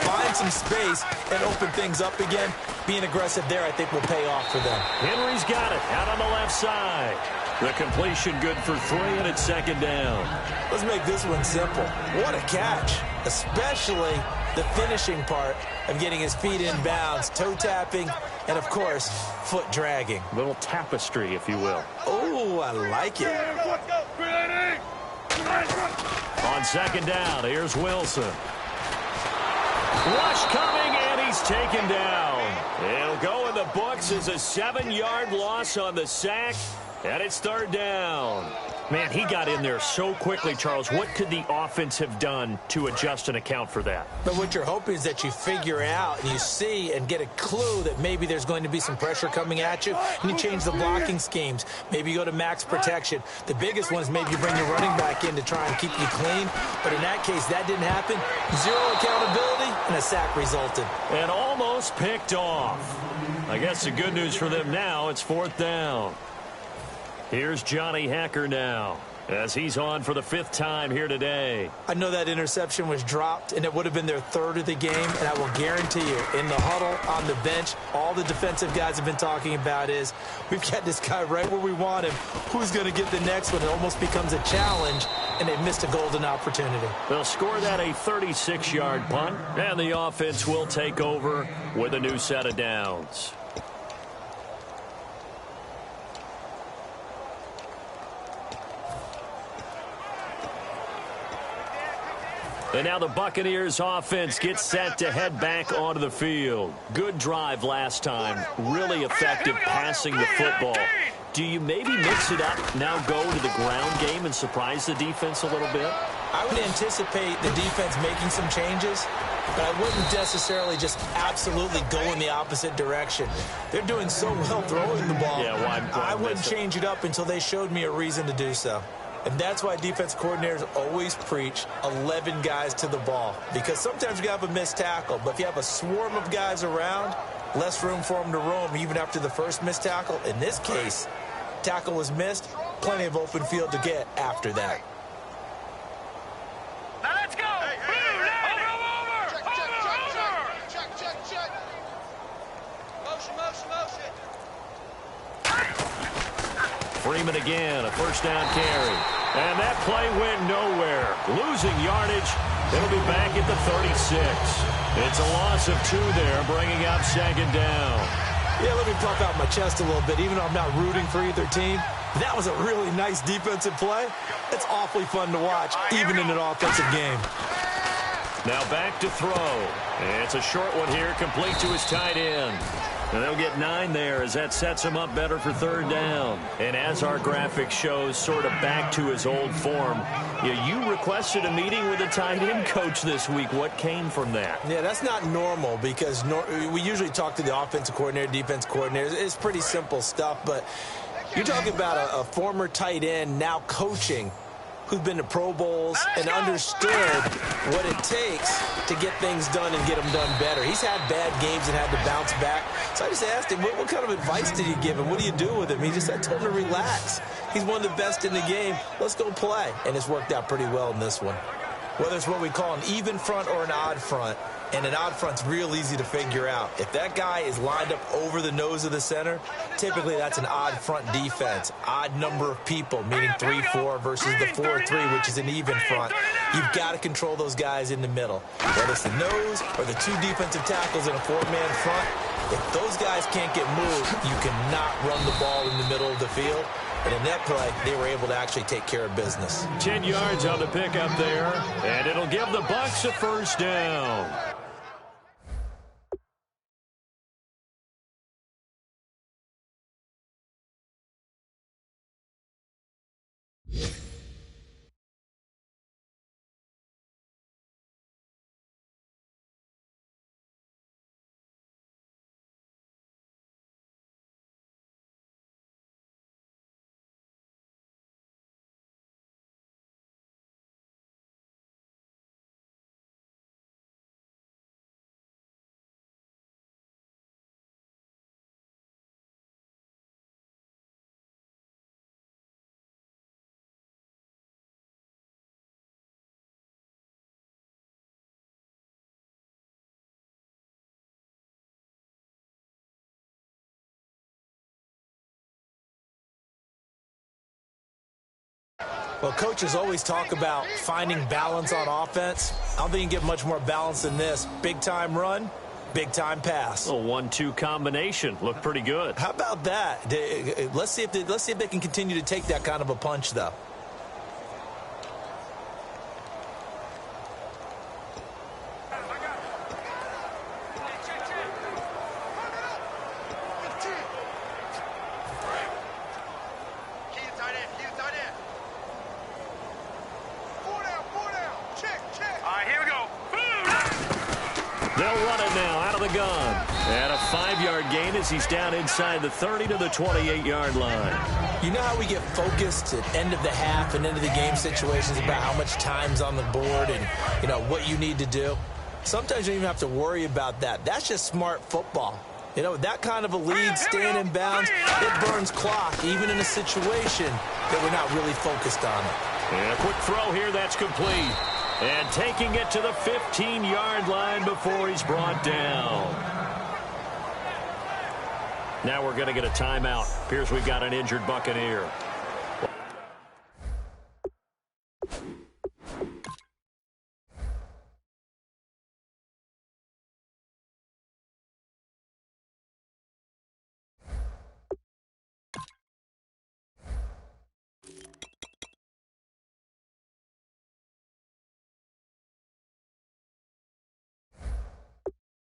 Find some space and open things up again. Being aggressive there, I think, will pay off for them. Henry's got it out on the left side. The completion good for 3, and it's second down. Let's make this one simple. What a catch, especially the finishing part of getting his feet in bounds, toe tapping, and, of course, foot dragging. A little tapestry, if you will. Oh, I like it. On second down, here's Wilson. Rush coming, and he's taken down. It'll go in the books as a 7-yard loss on the sack. And it's third down. Man, he got in there so quickly, Charles. What could the offense have done to adjust and account for that? But what you're hoping is that you figure out and you see and get a clue that maybe there's going to be some pressure coming at you, and you change the blocking schemes. Maybe you go to max protection. The biggest one is maybe you bring your running back in to try and keep you clean. But in that case, that didn't happen. 0 accountability, and a sack resulted. And almost picked off. I guess the good news for them now, it's fourth down. Here's Johnny Hekker now, as he's on for the 5th time here today. I know that interception was dropped, and it would have been their 3rd of the game, and I will guarantee you, in the huddle, on the bench, all the defensive guys have been talking about is, we've got this guy right where we want him. Who's going to get the next one? It almost becomes a challenge, and they've missed a golden opportunity. They'll score that a 36-yard punt, and the offense will take over with a new set of downs. And now the Buccaneers offense gets set to head back onto the field. Good drive last time. Really effective passing the football. Do you maybe mix it up, now go to the ground game and surprise the defense a little bit? I would anticipate the defense making some changes, but I wouldn't necessarily just absolutely go in the opposite direction. They're doing so well throwing the ball. Yeah, why I wouldn't change it up until they showed me a reason to do so. And that's why defense coordinators always preach 11 guys to the ball. Because sometimes you have a missed tackle, but if you have a swarm of guys around, less room for them to roam even after the first missed tackle. In this case, tackle was missed, plenty of open field to get after that. Now let's go. Over. Check. Motion. Freeman again, a first down carry. And that play went nowhere. Losing yardage. It'll be back at the 36. It's a loss of 2 there, bringing up second down. Yeah, let me puff out my chest a little bit, even though I'm not rooting for either team. That was a really nice defensive play. It's awfully fun to watch, even in an offensive game. Now back to throw. It's a short one here, complete to his tight end. And they'll get 9 there as that sets him up better for third down. And as our graphic shows, sort of back to his old form. You requested a meeting with the tight end coach this week. What came from that? Yeah, that's not normal because we usually talk to the offensive coordinator, defense coordinator. It's pretty simple stuff, but you're talking about a former tight end now coaching who's been to Pro Bowls and understood what it takes to get things done and get them done better. He's had bad games and had to bounce back. So I just asked him, what kind of advice did you give him? What do you do with him? I told him to relax. He's one of the best in the game. Let's go play. And it's worked out pretty well in this one. Whether it's what we call an even front or an odd front, and an odd front's real easy to figure out. If that guy is lined up over the nose of the center, typically that's an odd front defense. Odd number of people, meaning 3-4 versus the 4-3, which is an even front. You've got to control those guys in the middle. Whether it's the nose or the 2 defensive tackles in a 4-man front, if those guys can't get moved, you cannot run the ball in the middle of the field. And in that play, they were able to actually take care of business. 10 yards on the pickup there, and it'll give the Bucs a first down. Well, coaches always talk about finding balance on offense. I don't think you can get much more balance than this. Big-time run, big-time pass. A 1-2 combination. Looked pretty good. How about that? Let's see if they can continue to take that kind of a punch, though. He's down inside the 30 to the 28-yard line. You know how we get focused at end of the half and end of the game situations about how much time's on the board and, what you need to do? Sometimes you don't even have to worry about that. That's just smart football. That kind of a lead, staying in bounds, it burns clock, even in a situation that we're not really focused on it. And a quick throw here, that's complete. And taking it to the 15-yard line before he's brought down. Now we're going to get a timeout. Appears we've got an injured Buccaneer.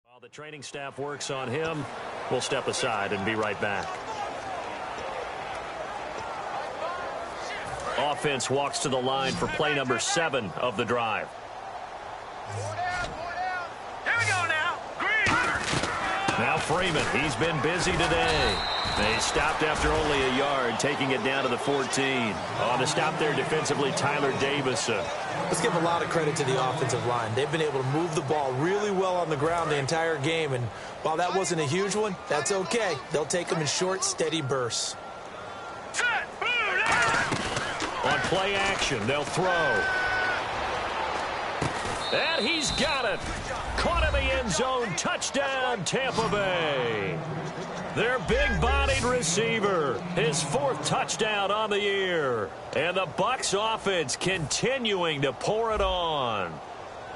While the training staff works on him, we'll step aside and be right back. Offense walks to the line for play number 7 of the drive. Here we go now. Green. Now Freeman, he's been busy today. They stopped after only a yard, taking it down to the 14. On the stop there defensively, Tyler Davison. Let's give a lot of credit to the offensive line. They've been able to move the ball really well on the ground the entire game, and while that wasn't a huge one, that's okay. They'll take them in short, steady bursts. On play action, they'll throw. And he's got it. Caught in the end zone. Touchdown, Tampa Bay. Their big-bodied receiver, his 4th touchdown on the year. And the Bucs offense continuing to pour it on.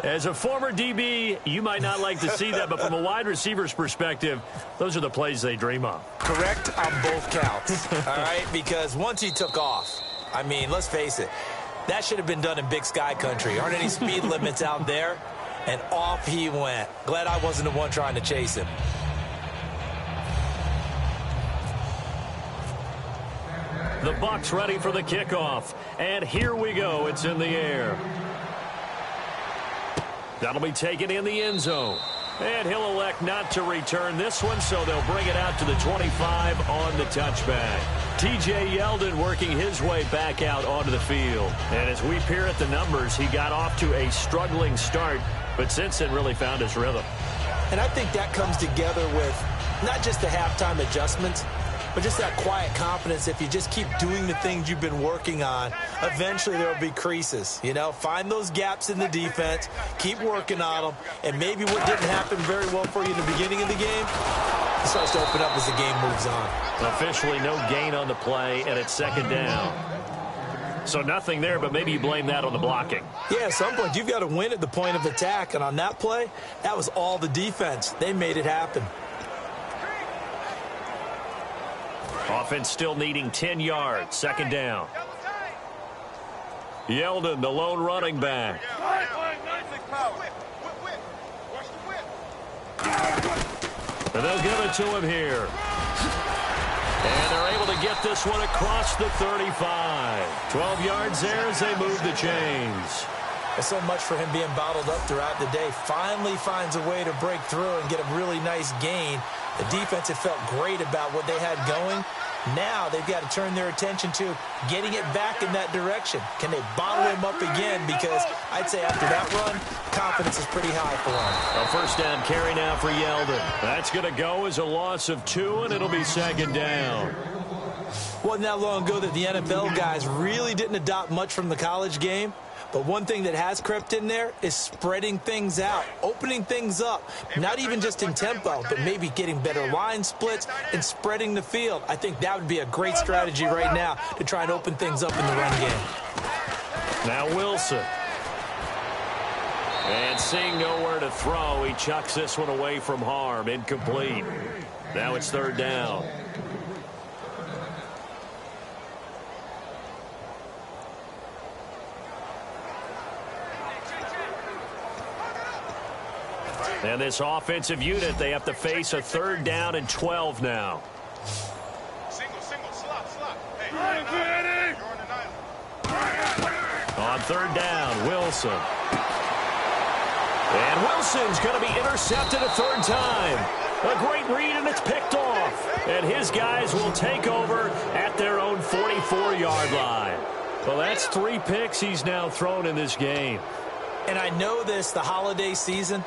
As a former DB, you might not like to see that, but from a wide receiver's perspective, those are the plays they dream of. Correct on both counts, all right? Because once he took off, I mean, let's face it, that should have been done in Big Sky country. Aren't any speed limits out there? And off he went. Glad I wasn't the one trying to chase him. The Bucs ready for the kickoff. And here we go. It's in the air. That'll be taken in the end zone. And he'll elect not to return this one, so they'll bring it out to the 25 on the touchback. T.J. Yeldon working his way back out onto the field. And as we peer at the numbers, he got off to a struggling start, but since then really found his rhythm. And I think that comes together with not just the halftime adjustments, but just that quiet confidence. If you just keep doing the things you've been working on, eventually there will be creases. You know, find those gaps in the defense, keep working on them, and maybe what didn't happen very well for you in the beginning of the game, it starts to open up as the game moves on. Officially no gain on the play, and it's 2nd down. So nothing there, but maybe you blame that on the blocking. Yeah, at some point you've got to win at the point of attack, and on that play, that was all the defense. They made it happen. Offense still needing 10 yards. 2nd down. Yeldon, the lone running back. And they'll give it to him here. And they're able to get this one across the 35. 12 yards there as they move the chains. There's so much for him being bottled up throughout the day. Finally finds a way to break through and get a really nice gain. The defense had felt great about what they had going. Now they've got to turn their attention to getting it back in that direction. Can they bottle him up again? Because I'd say after that run, confidence is pretty high for him. A 1st down carry now for Yeldon. That's going to go as a loss of 2, and it'll be 2nd down. Wasn't that long ago that the NFL guys really didn't adopt much from the college game. But one thing that has crept in there is spreading things out, opening things up, not even just in tempo, but maybe getting better line splits and spreading the field. I think that would be a great strategy right now to try and open things up in the run game. Now Wilson. And seeing nowhere to throw, he chucks this one away from harm. Incomplete. Now it's 3rd down. And this offensive unit, they have to face a 3rd down and 12 now. Single, slot. Hey, you're on the island. On 3rd down, Wilson. And Wilson's going to be intercepted a 3rd time. A great read, and it's picked off. And his guys will take over at their own 44-yard line. Well, that's 3 picks he's now thrown in this game. And I know this, the holiday season,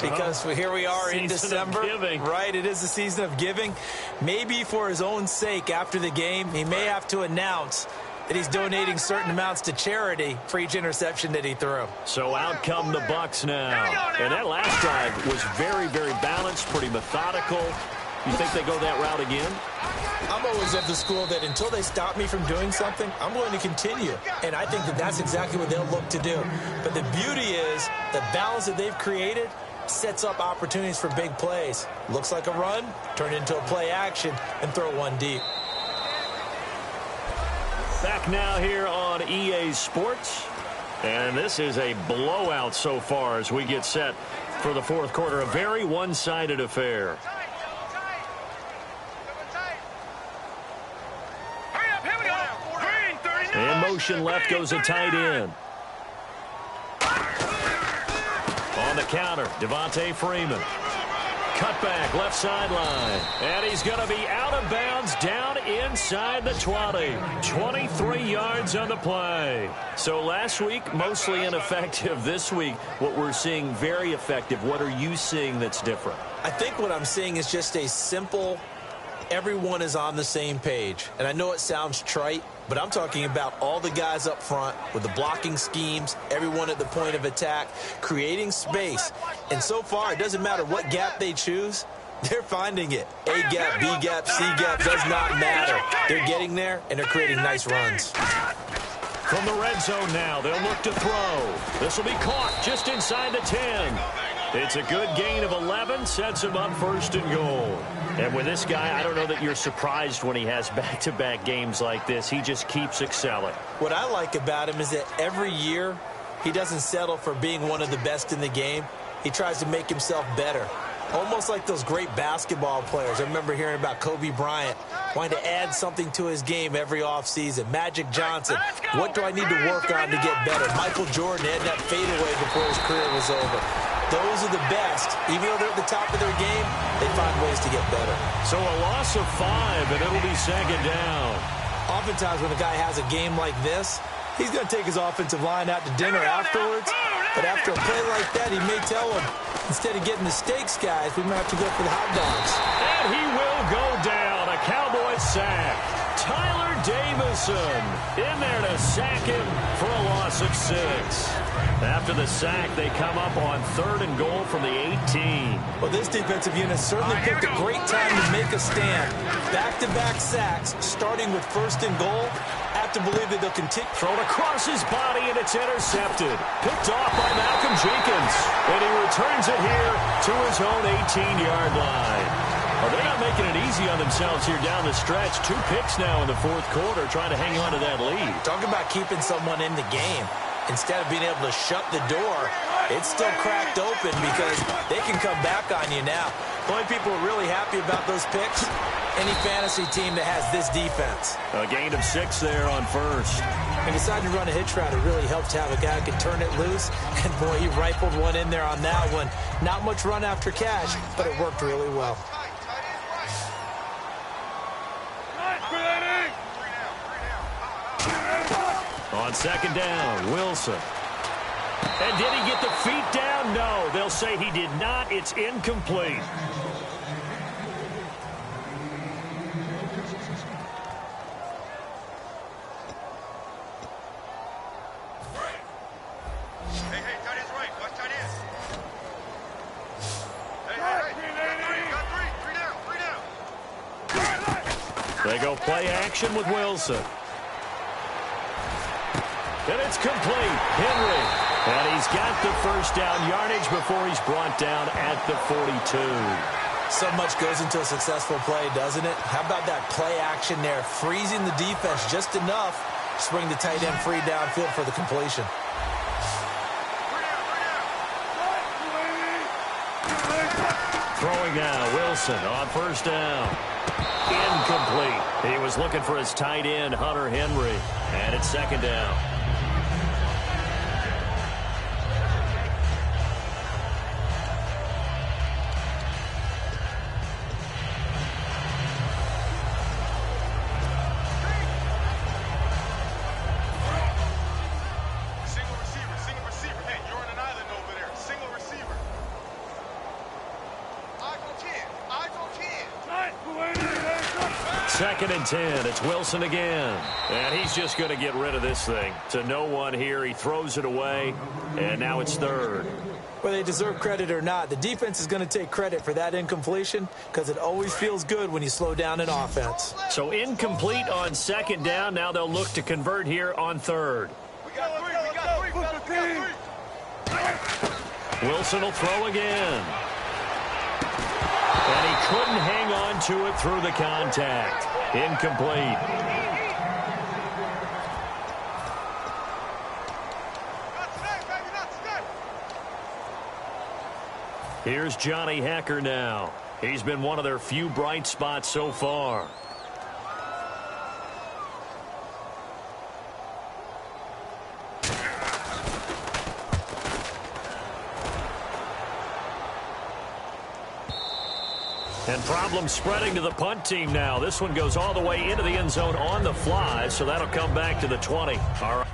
because here we are in December, right? It is the season of giving. Maybe for his own sake after the game, he may have to announce that he's donating certain amounts to charity for each interception that he threw. So out come the Bucs now. And that last drive was very, very balanced, pretty methodical. You think they go that route again? I'm always of the school that until they stop me from doing something, I'm going to continue. And I think that that's exactly what they'll look to do. But the beauty is the balance that they've created sets up opportunities for big plays. Looks like a run, turn it into a play action, and throw one deep. Back now here on EA Sports. And this is a blowout so far as we get set for the 4th quarter. A very one-sided affair. In motion left goes a tight end. On the counter, Devontae Freeman. Cutback, left sideline. And he's going to be out of bounds down inside the 20. 23 yards on the play. So last week, mostly ineffective. This week, what we're seeing, very effective. What are you seeing that's different? I think what I'm seeing is just a simple, everyone is on the same page. And I know it sounds trite, but I'm talking about all the guys up front with the blocking schemes, everyone at the point of attack, creating space. And so far, it doesn't matter what gap they choose. They're finding it. A gap, B gap, C gap does not matter. They're getting there, and they're creating nice runs. From the red zone now, they'll look to throw. This will be caught just inside the 10. It's a good gain of 11, sets him up first and goal. And with this guy, I don't know that you're surprised when he has back-to-back games like this. He just keeps excelling. What I like about him is that every year he doesn't settle for being one of the best in the game. He tries to make himself better. Almost like those great basketball players. I remember hearing about Kobe Bryant wanting to add something to his game every offseason. Magic Johnson, what do I need to work on to get better? Michael Jordan had that fadeaway before his career was over. Those are the best. Even though they're at the top of their game, they find ways to get better. So a loss of 5, and it'll be second down. Oftentimes when a guy has a game like this, he's going to take his offensive line out to dinner afterwards. But after a play like that, he may tell them, instead of getting the steaks, guys, we might have to go for the hot dogs. And he will go down. A Cowboys sack. Tyler Davison in there to sack him for a loss of 6. After the sack, they come up on 3rd and goal from the 18. Well, this defensive unit certainly picked a great time to make a stand. Back-to-back sacks, starting with 1st and goal. I have to believe that they'll continue. Thrown across his body, and it's intercepted. Picked off by Malcolm Jenkins. And he returns it here to his own 18-yard line. Well, they're not making it easy on themselves here down the stretch. 2 picks now in the 4th quarter, trying to hang on to that lead. Talk about keeping someone in the game. Instead of being able to shut the door, it's still cracked open because they can come back on you now. The only people who are really happy about those picks, any fantasy team that has this defense. A gain of 6 there on 1st. And decided to run a hitch route. It really helped to have a guy who could turn it loose. And, boy, he rifled one in there on that one. Not much run after catch, but it worked really well. On 2nd down, Wilson. And did he get the feet down? No, they'll say he did not. It's incomplete. Hey, tight end's right. Watch tight end. Hey. Got 3 down. They go play action with Wilson. And it's complete. Henry. And he's got the 1st down yardage before he's brought down at the 42. So much goes into a successful play, doesn't it? How about that play action there? Freezing the defense just enough to bring the tight end free downfield for the completion. Throwing now, Wilson on 1st down. Incomplete. He was looking for his tight end, Hunter Henry. And it's 2nd down. Single receiver. Hey, you're on an island over there. Single receiver. Eyes on 10. 2nd and 10. It's Wilson again. And he's just going to get rid of this thing. To no one here. He throws it away. And now it's 3rd. Whether they deserve credit or not, the defense is going to take credit for that incompletion because it always feels good when you slow down an offense. So incomplete on 2nd down. Now they'll look to convert here on 3rd. We got 3. Wilson will throw again. And he couldn't hang on to it through the contact. Incomplete. Here's Johnny Hekker now. He's been one of their few bright spots so far. And problems spreading to the punt team now. This one goes all the way into the end zone on the fly, so that'll come back to the 20. All right.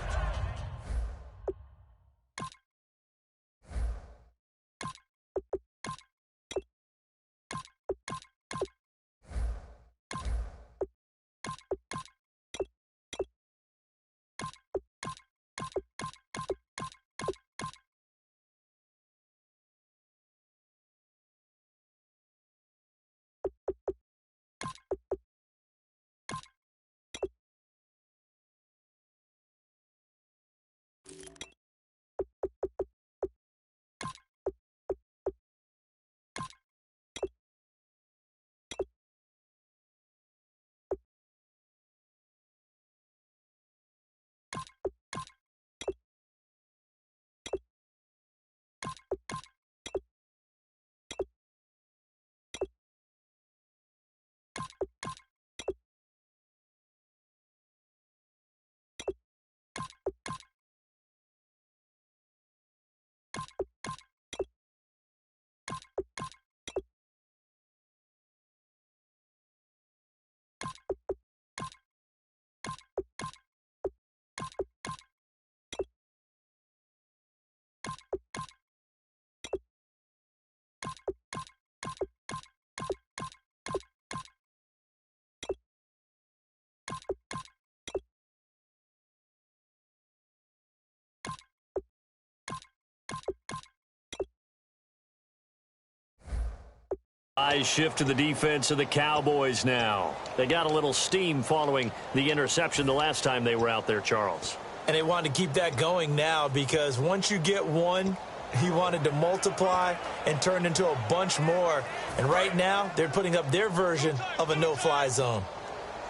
Eyes shift to the defense of the Cowboys now. They got a little steam following the interception the last time they were out there, Charles. And they wanted to keep that going now because once you get one, he wanted to multiply and turn into a bunch more. And right now, they're putting up their version of a no-fly zone.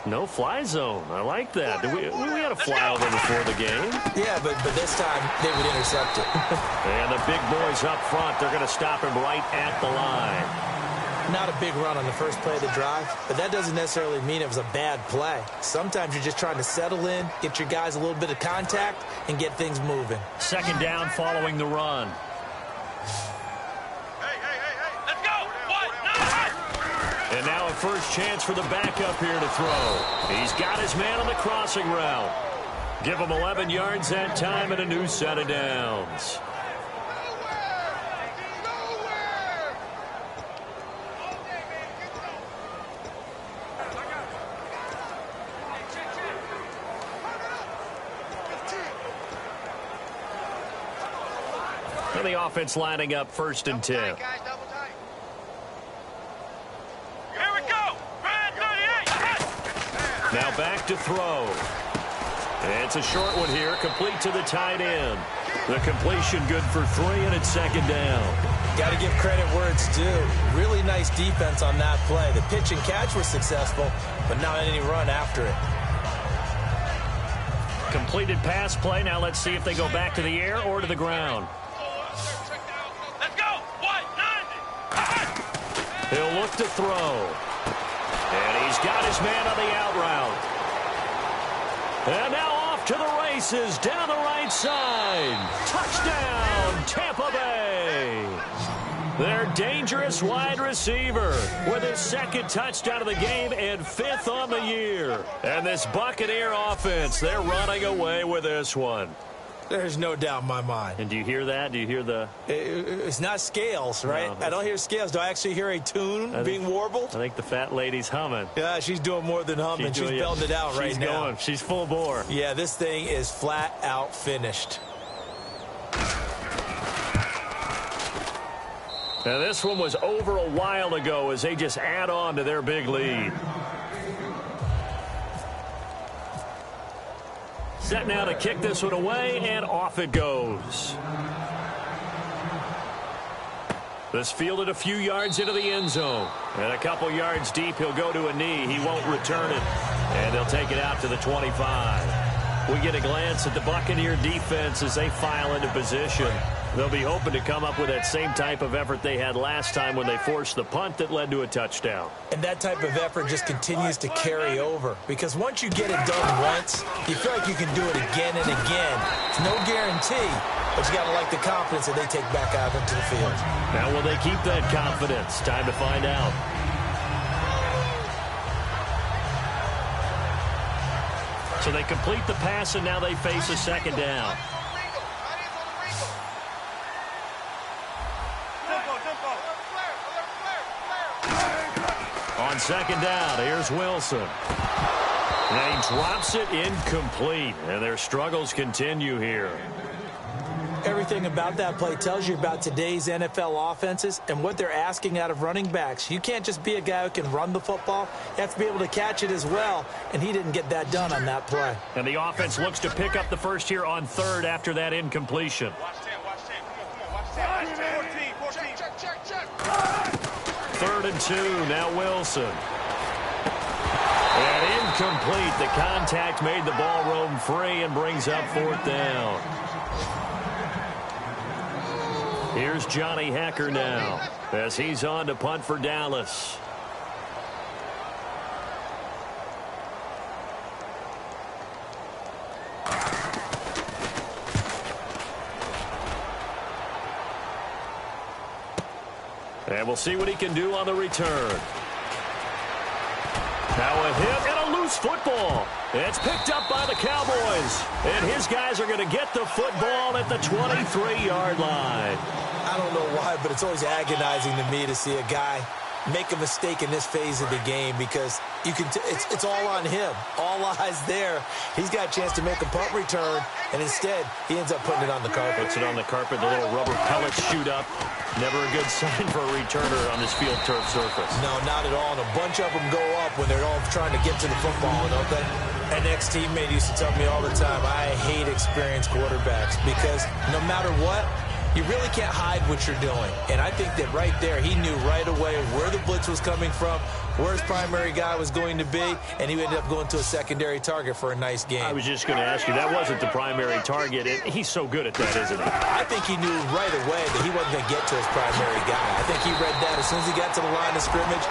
No-fly zone. I like that. We had a flyover before the game. Yeah, but this time they would intercept it. And the big boys up front, they're going to stop him right at the line. Not a big run on the first play of the drive, but that doesn't necessarily mean it was a bad play. Sometimes you're just trying to settle in, get your guys a little bit of contact, and get things moving. Second down following the run. Let's go. And now a first chance for the backup here to throw. He's got his man on the crossing route. Give him 11 yards that time and a new set of downs. And the offense lining up 1st and 10. Here we go. Red 38. Now back to throw. And it's a short one here, complete to the tight end. The completion good for 3, and it's 2nd down. Got to give credit where it's due. Really nice defense on that play. The pitch and catch was successful, but not any run after it. Completed pass play. Now let's see if they go back to the air or to the ground. Let's go. 190. He'll look to throw. And he's got his man on the out route. And now off to the races down the right side. Touchdown, Tampa Bay. Their dangerous wide receiver with his 2nd touchdown of the game and 5th on the year. And this Buccaneer offense, they're running away with this one. There's no doubt in my mind. And do you hear that? Do you hear the... It's not scales, right? No, I don't hear scales. Do I actually hear a tune being warbled? I think the fat lady's humming. Yeah, she's doing more than humming. She's belting it out right now. Going. She's full bore. Yeah, this thing is flat out finished. Now, this one was over a while ago as they just add on to their big lead. Set now to kick this one away, and off it goes. This fielded a few yards into the end zone. And a couple yards deep, he'll go to a knee. He won't return it. And they'll take it out to the 25. We get a glance at the Buccaneer defense as they file into position. They'll be hoping to come up with that same type of effort they had last time when they forced the punt that led to a touchdown. And that type of effort just continues to carry over. Because once you get it done once, you feel like you can do it again and again. It's no guarantee, but you got to like the confidence that they take back out into the field. Now, will they keep that confidence? Time to find out. So they complete the pass, and now they face a 2nd down. On 2nd down, here's Wilson. And he drops it incomplete, and their struggles continue here. Everything about that play tells you about today's NFL offenses and what they're asking out of running backs. You can't just be a guy who can run the football. You have to be able to catch it as well, and he didn't get that done on that play. And the offense looks to pick up the first here on 3rd after that incompletion. Watch 10. Come on. Watch 10. 14. Check. 3rd and 2, now Wilson. And incomplete. The contact made the ball roam free and brings up 4th down. Here's Johnny Hecker now as he's on to punt for Dallas. And we'll see what he can do on the return. Now a hit and a loose football. It's picked up by the Cowboys. And his guys are going to get the football at the 23-yard line. I don't know why, but it's always agonizing to me to see a guy make a mistake in this phase of the game because you can. It's all on him. All eyes there. He's got a chance to make a punt return, and instead he ends up putting it on the carpet. Puts it on the carpet. The little rubber pellets shoot up. Never a good sign for a returner on this field turf surface. No, not at all. And a bunch of them go up when they're all trying to get to the football, don't they? An ex-teammate used to tell me all the time, I hate experienced quarterbacks because no matter what, you really can't hide what you're doing. And I think that right there, he knew right away where the blitz was coming from, where his primary guy was going to be, and he ended up going to a secondary target for a nice game. I was just going to ask you, that wasn't the primary target. He's so good at that, isn't he? I think he knew right away that he wasn't going to get to his primary guy. I think he read that as soon as he got to the line of scrimmage,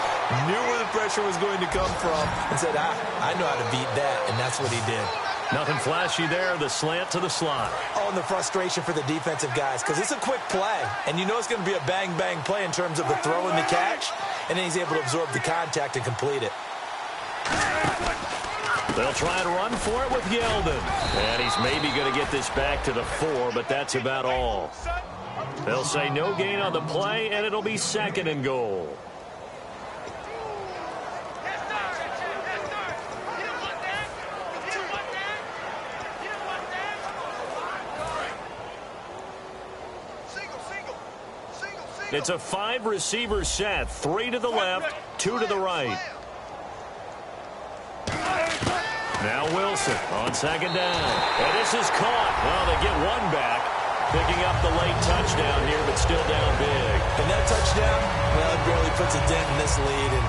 knew where the pressure was going to come from, and said, I know how to beat that, and that's what he did. Nothing flashy there, the slant to the slot. Oh, and the frustration for the defensive guys, because it's a quick play, and you know it's going to be a bang-bang play in terms of the throw and the catch, and then he's able to absorb the contact and complete it. They'll try and run for it with Yeldon. And he's maybe going to get this back to the 4, but that's about all. They'll say no gain on the play, and it'll be 2nd and goal. It's a 5-receiver set, 3 to the left, 2 to the right. Now Wilson on 2nd down. And this is caught. Well, they get one back, picking up the late touchdown here, but still down big. And that touchdown, well, it barely puts a dent in this lead. And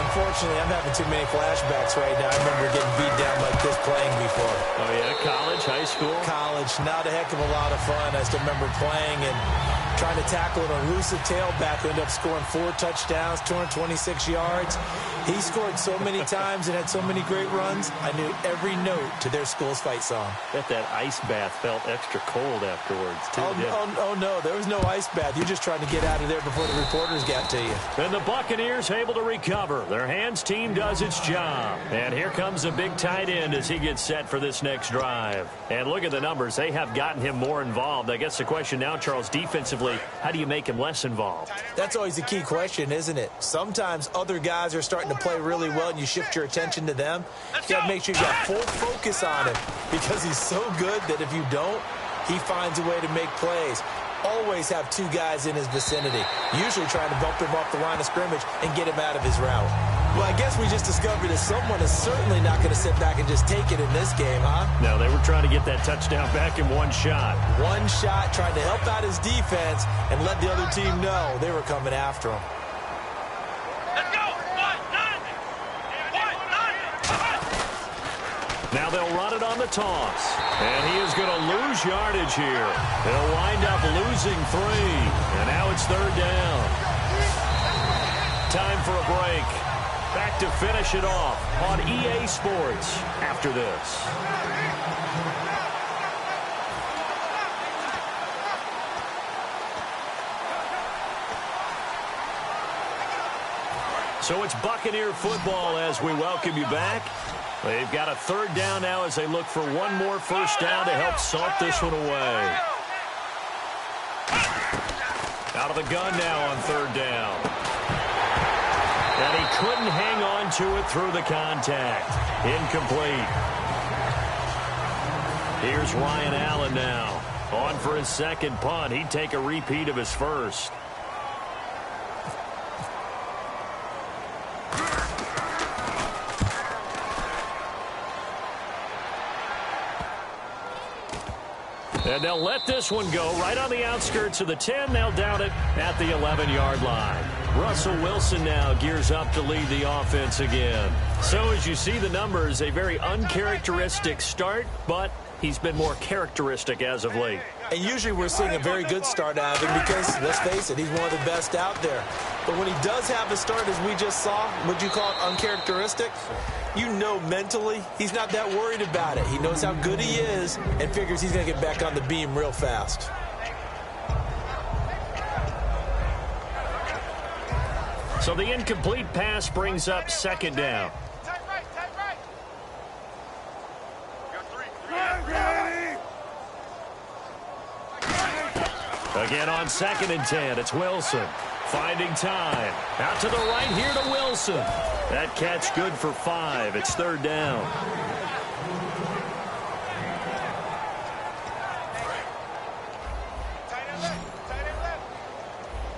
unfortunately, I'm having too many flashbacks right now. I remember getting beat down like this playing before. Oh, yeah? College, high school? College. Not a heck of a lot of fun. I still remember playing and trying to tackle an elusive tailback who ended up scoring 4 touchdowns, 226 yards. He scored so many times and had so many great runs, I knew every note to their school's fight song. Bet that ice bath felt extra cold afterwards, too. Oh, no, there was no ice bath. You're just trying to get out of there before the reporters got to you. And the Buccaneers able to recover. Their hands team does its job. And here comes a big tight end as he gets set for this next drive. And look at the numbers. They have gotten him more involved. I guess the question now, Charles, defensively, how do you make him less involved? That's always a key question, isn't it? Sometimes other guys are starting to play really well and you shift your attention to them. You got to make sure you got full focus on him because he's so good that if you don't, he finds a way to make plays. Always have 2 guys in his vicinity, usually trying to bump him off the line of scrimmage and get him out of his route. Well, I guess we just discovered that someone is certainly not going to sit back and just take it in this game, huh? No, they were trying to get that touchdown back in one shot. One shot, trying to help out his defense and let the other team know they were coming after him. Let's go! Now they'll run it on the toss. And he is going to lose yardage here. He'll wind up losing 3. And now it's 3rd down. Time for a break. Back to finish it off on EA Sports after this. So it's Buccaneer football as we welcome you back. They've got a 3rd down now as they look for one more first down to help salt this one away. Out of the gun now on 3rd down. And he couldn't hang on to it through the contact. Incomplete. Here's Ryan Allen now. On for his 2nd punt. He'd take a repeat of his first. And they'll let this one go right on the outskirts of the 10. They'll down it at the 11-yard line. Russell Wilson now gears up to lead the offense again. So as you see the numbers, a very uncharacteristic start, but he's been more characteristic as of late. And usually we're seeing a very good start out of him because, let's face it, he's one of the best out there. But when he does have a start, as we just saw, would you call it uncharacteristic? You know mentally he's not that worried about it. He knows how good he is and figures he's going to get back on the beam real fast. So the incomplete pass brings up 2nd down. Again on 2nd and 10, it's Wilson. Finding time. Out to the right here to Wilson. That catch good for 5. It's third down.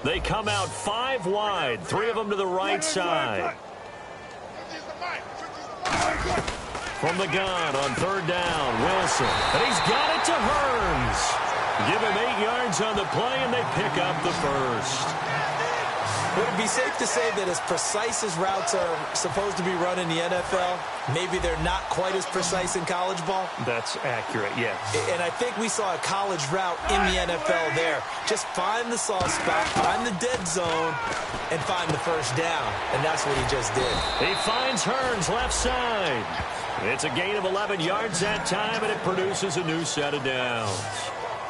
They come out 5 wide. 3 of them to the right side. From the gun on third down, Wilson. And he's got it to Hearns. Give him 8 yards on the play, and they pick up the first. Would it be safe to say that as precise as routes are supposed to be run in the NFL, maybe they're not quite as precise in college ball? That's accurate, yes. And I think we saw a college route in the NFL there. Just find the soft spot, find the dead zone, and find the first down. And that's what he just did. He finds Hearns left side. It's a gain of 11 yards that time, and it produces a new set of downs.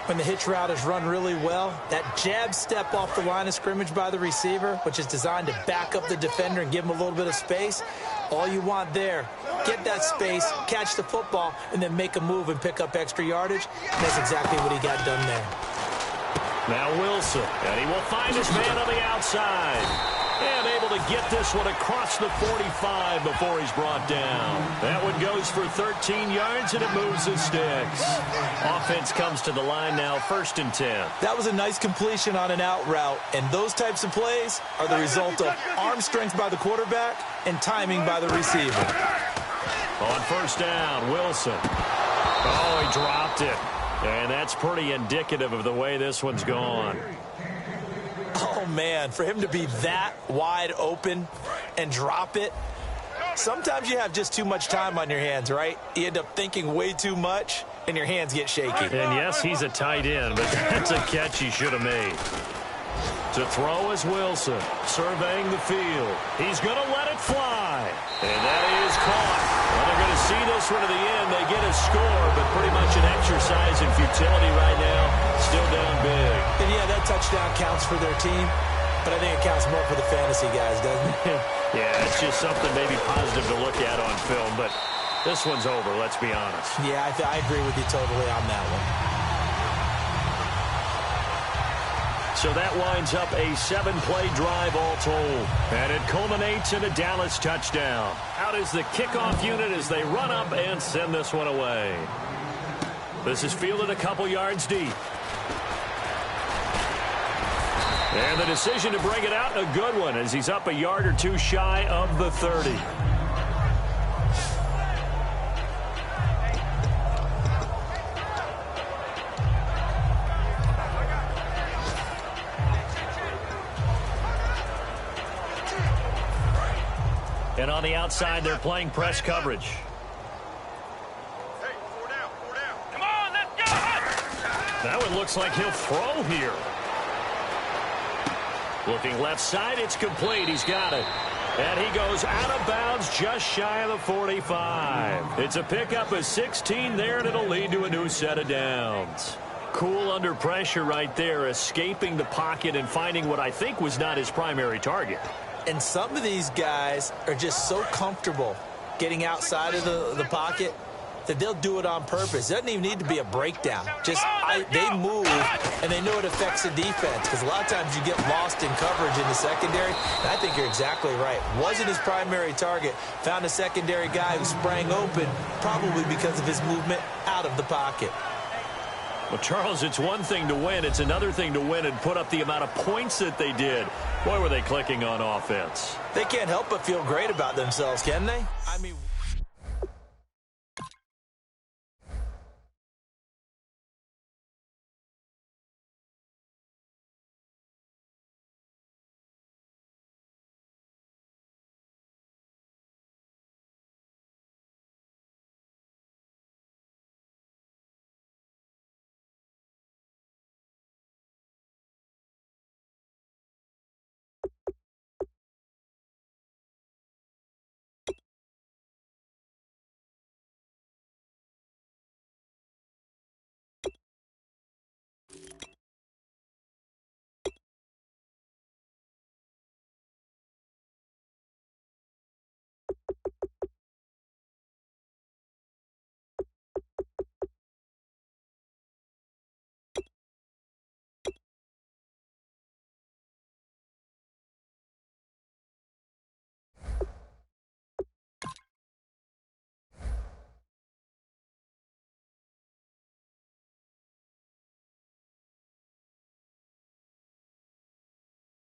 When the hitch route is run really well, that jab step off the line of scrimmage by the receiver, which is designed to back up the defender and give him a little bit of space, all you want there, get that space, catch the football, and then make a move and pick up extra yardage. And that's exactly what he got done there. Now Wilson, and he will find his man on the outside. And able to get this one across the 45 before he's brought down. That one goes for 13 yards, and it moves the sticks. Offense comes to the line now, 1st and 10. That was a nice completion on an out route, and those types of plays are the result of arm strength by the quarterback and timing by the receiver. On first down, Wilson. Oh, he dropped it. And that's pretty indicative of the way this one's gone. Oh, man, for him to be that wide open and drop it, sometimes you have just too much time on your hands, right? You end up thinking way too much, and your hands get shaky. And, yes, he's a tight end, but that's a catch he should have made. To throw is Wilson, surveying the field. He's going to let it fly. And that is caught. Well, they're going to see this one to the end. They get a score, but pretty much an exercise in futility right now. Still down big. And, yeah, that touchdown counts for their team, but I think it counts more for the fantasy guys, doesn't it? Yeah, it's just something maybe positive to look at on film, but this one's over, let's be honest. Yeah, I agree with you totally on that one. So that winds up a 7-play drive all told. And it culminates in a Dallas touchdown. Out is the kickoff unit as they run up and send this one away. This is fielded a couple yards deep. And the decision to bring it out, a good one, as he's up a yard or two shy of the 30. And on the outside, they're playing press coverage. Hey, 4 down, 4 down. Come on, let's go! That one looks like he'll throw here. Looking left side, it's complete. He's got it. And he goes out of bounds just shy of the 45. It's a pickup of 16 there, and it'll lead to a new set of downs. Cool under pressure right there, escaping the pocket and finding what I think was not his primary target. And some of these guys are just so comfortable getting outside of the pocket that they'll do it on purpose. It doesn't even need to be a breakdown. Just they move, and they know it affects the defense, because a lot of times you get lost in coverage in the secondary. And I think you're exactly right. Wasn't his primary target. Found a secondary guy who sprang open, probably because of his movement out of the pocket. Well, Charles, it's one thing to win. It's another thing to win and put up the amount of points that they did. Boy, were they clicking on offense. They can't help but feel great about themselves, can they? I mean...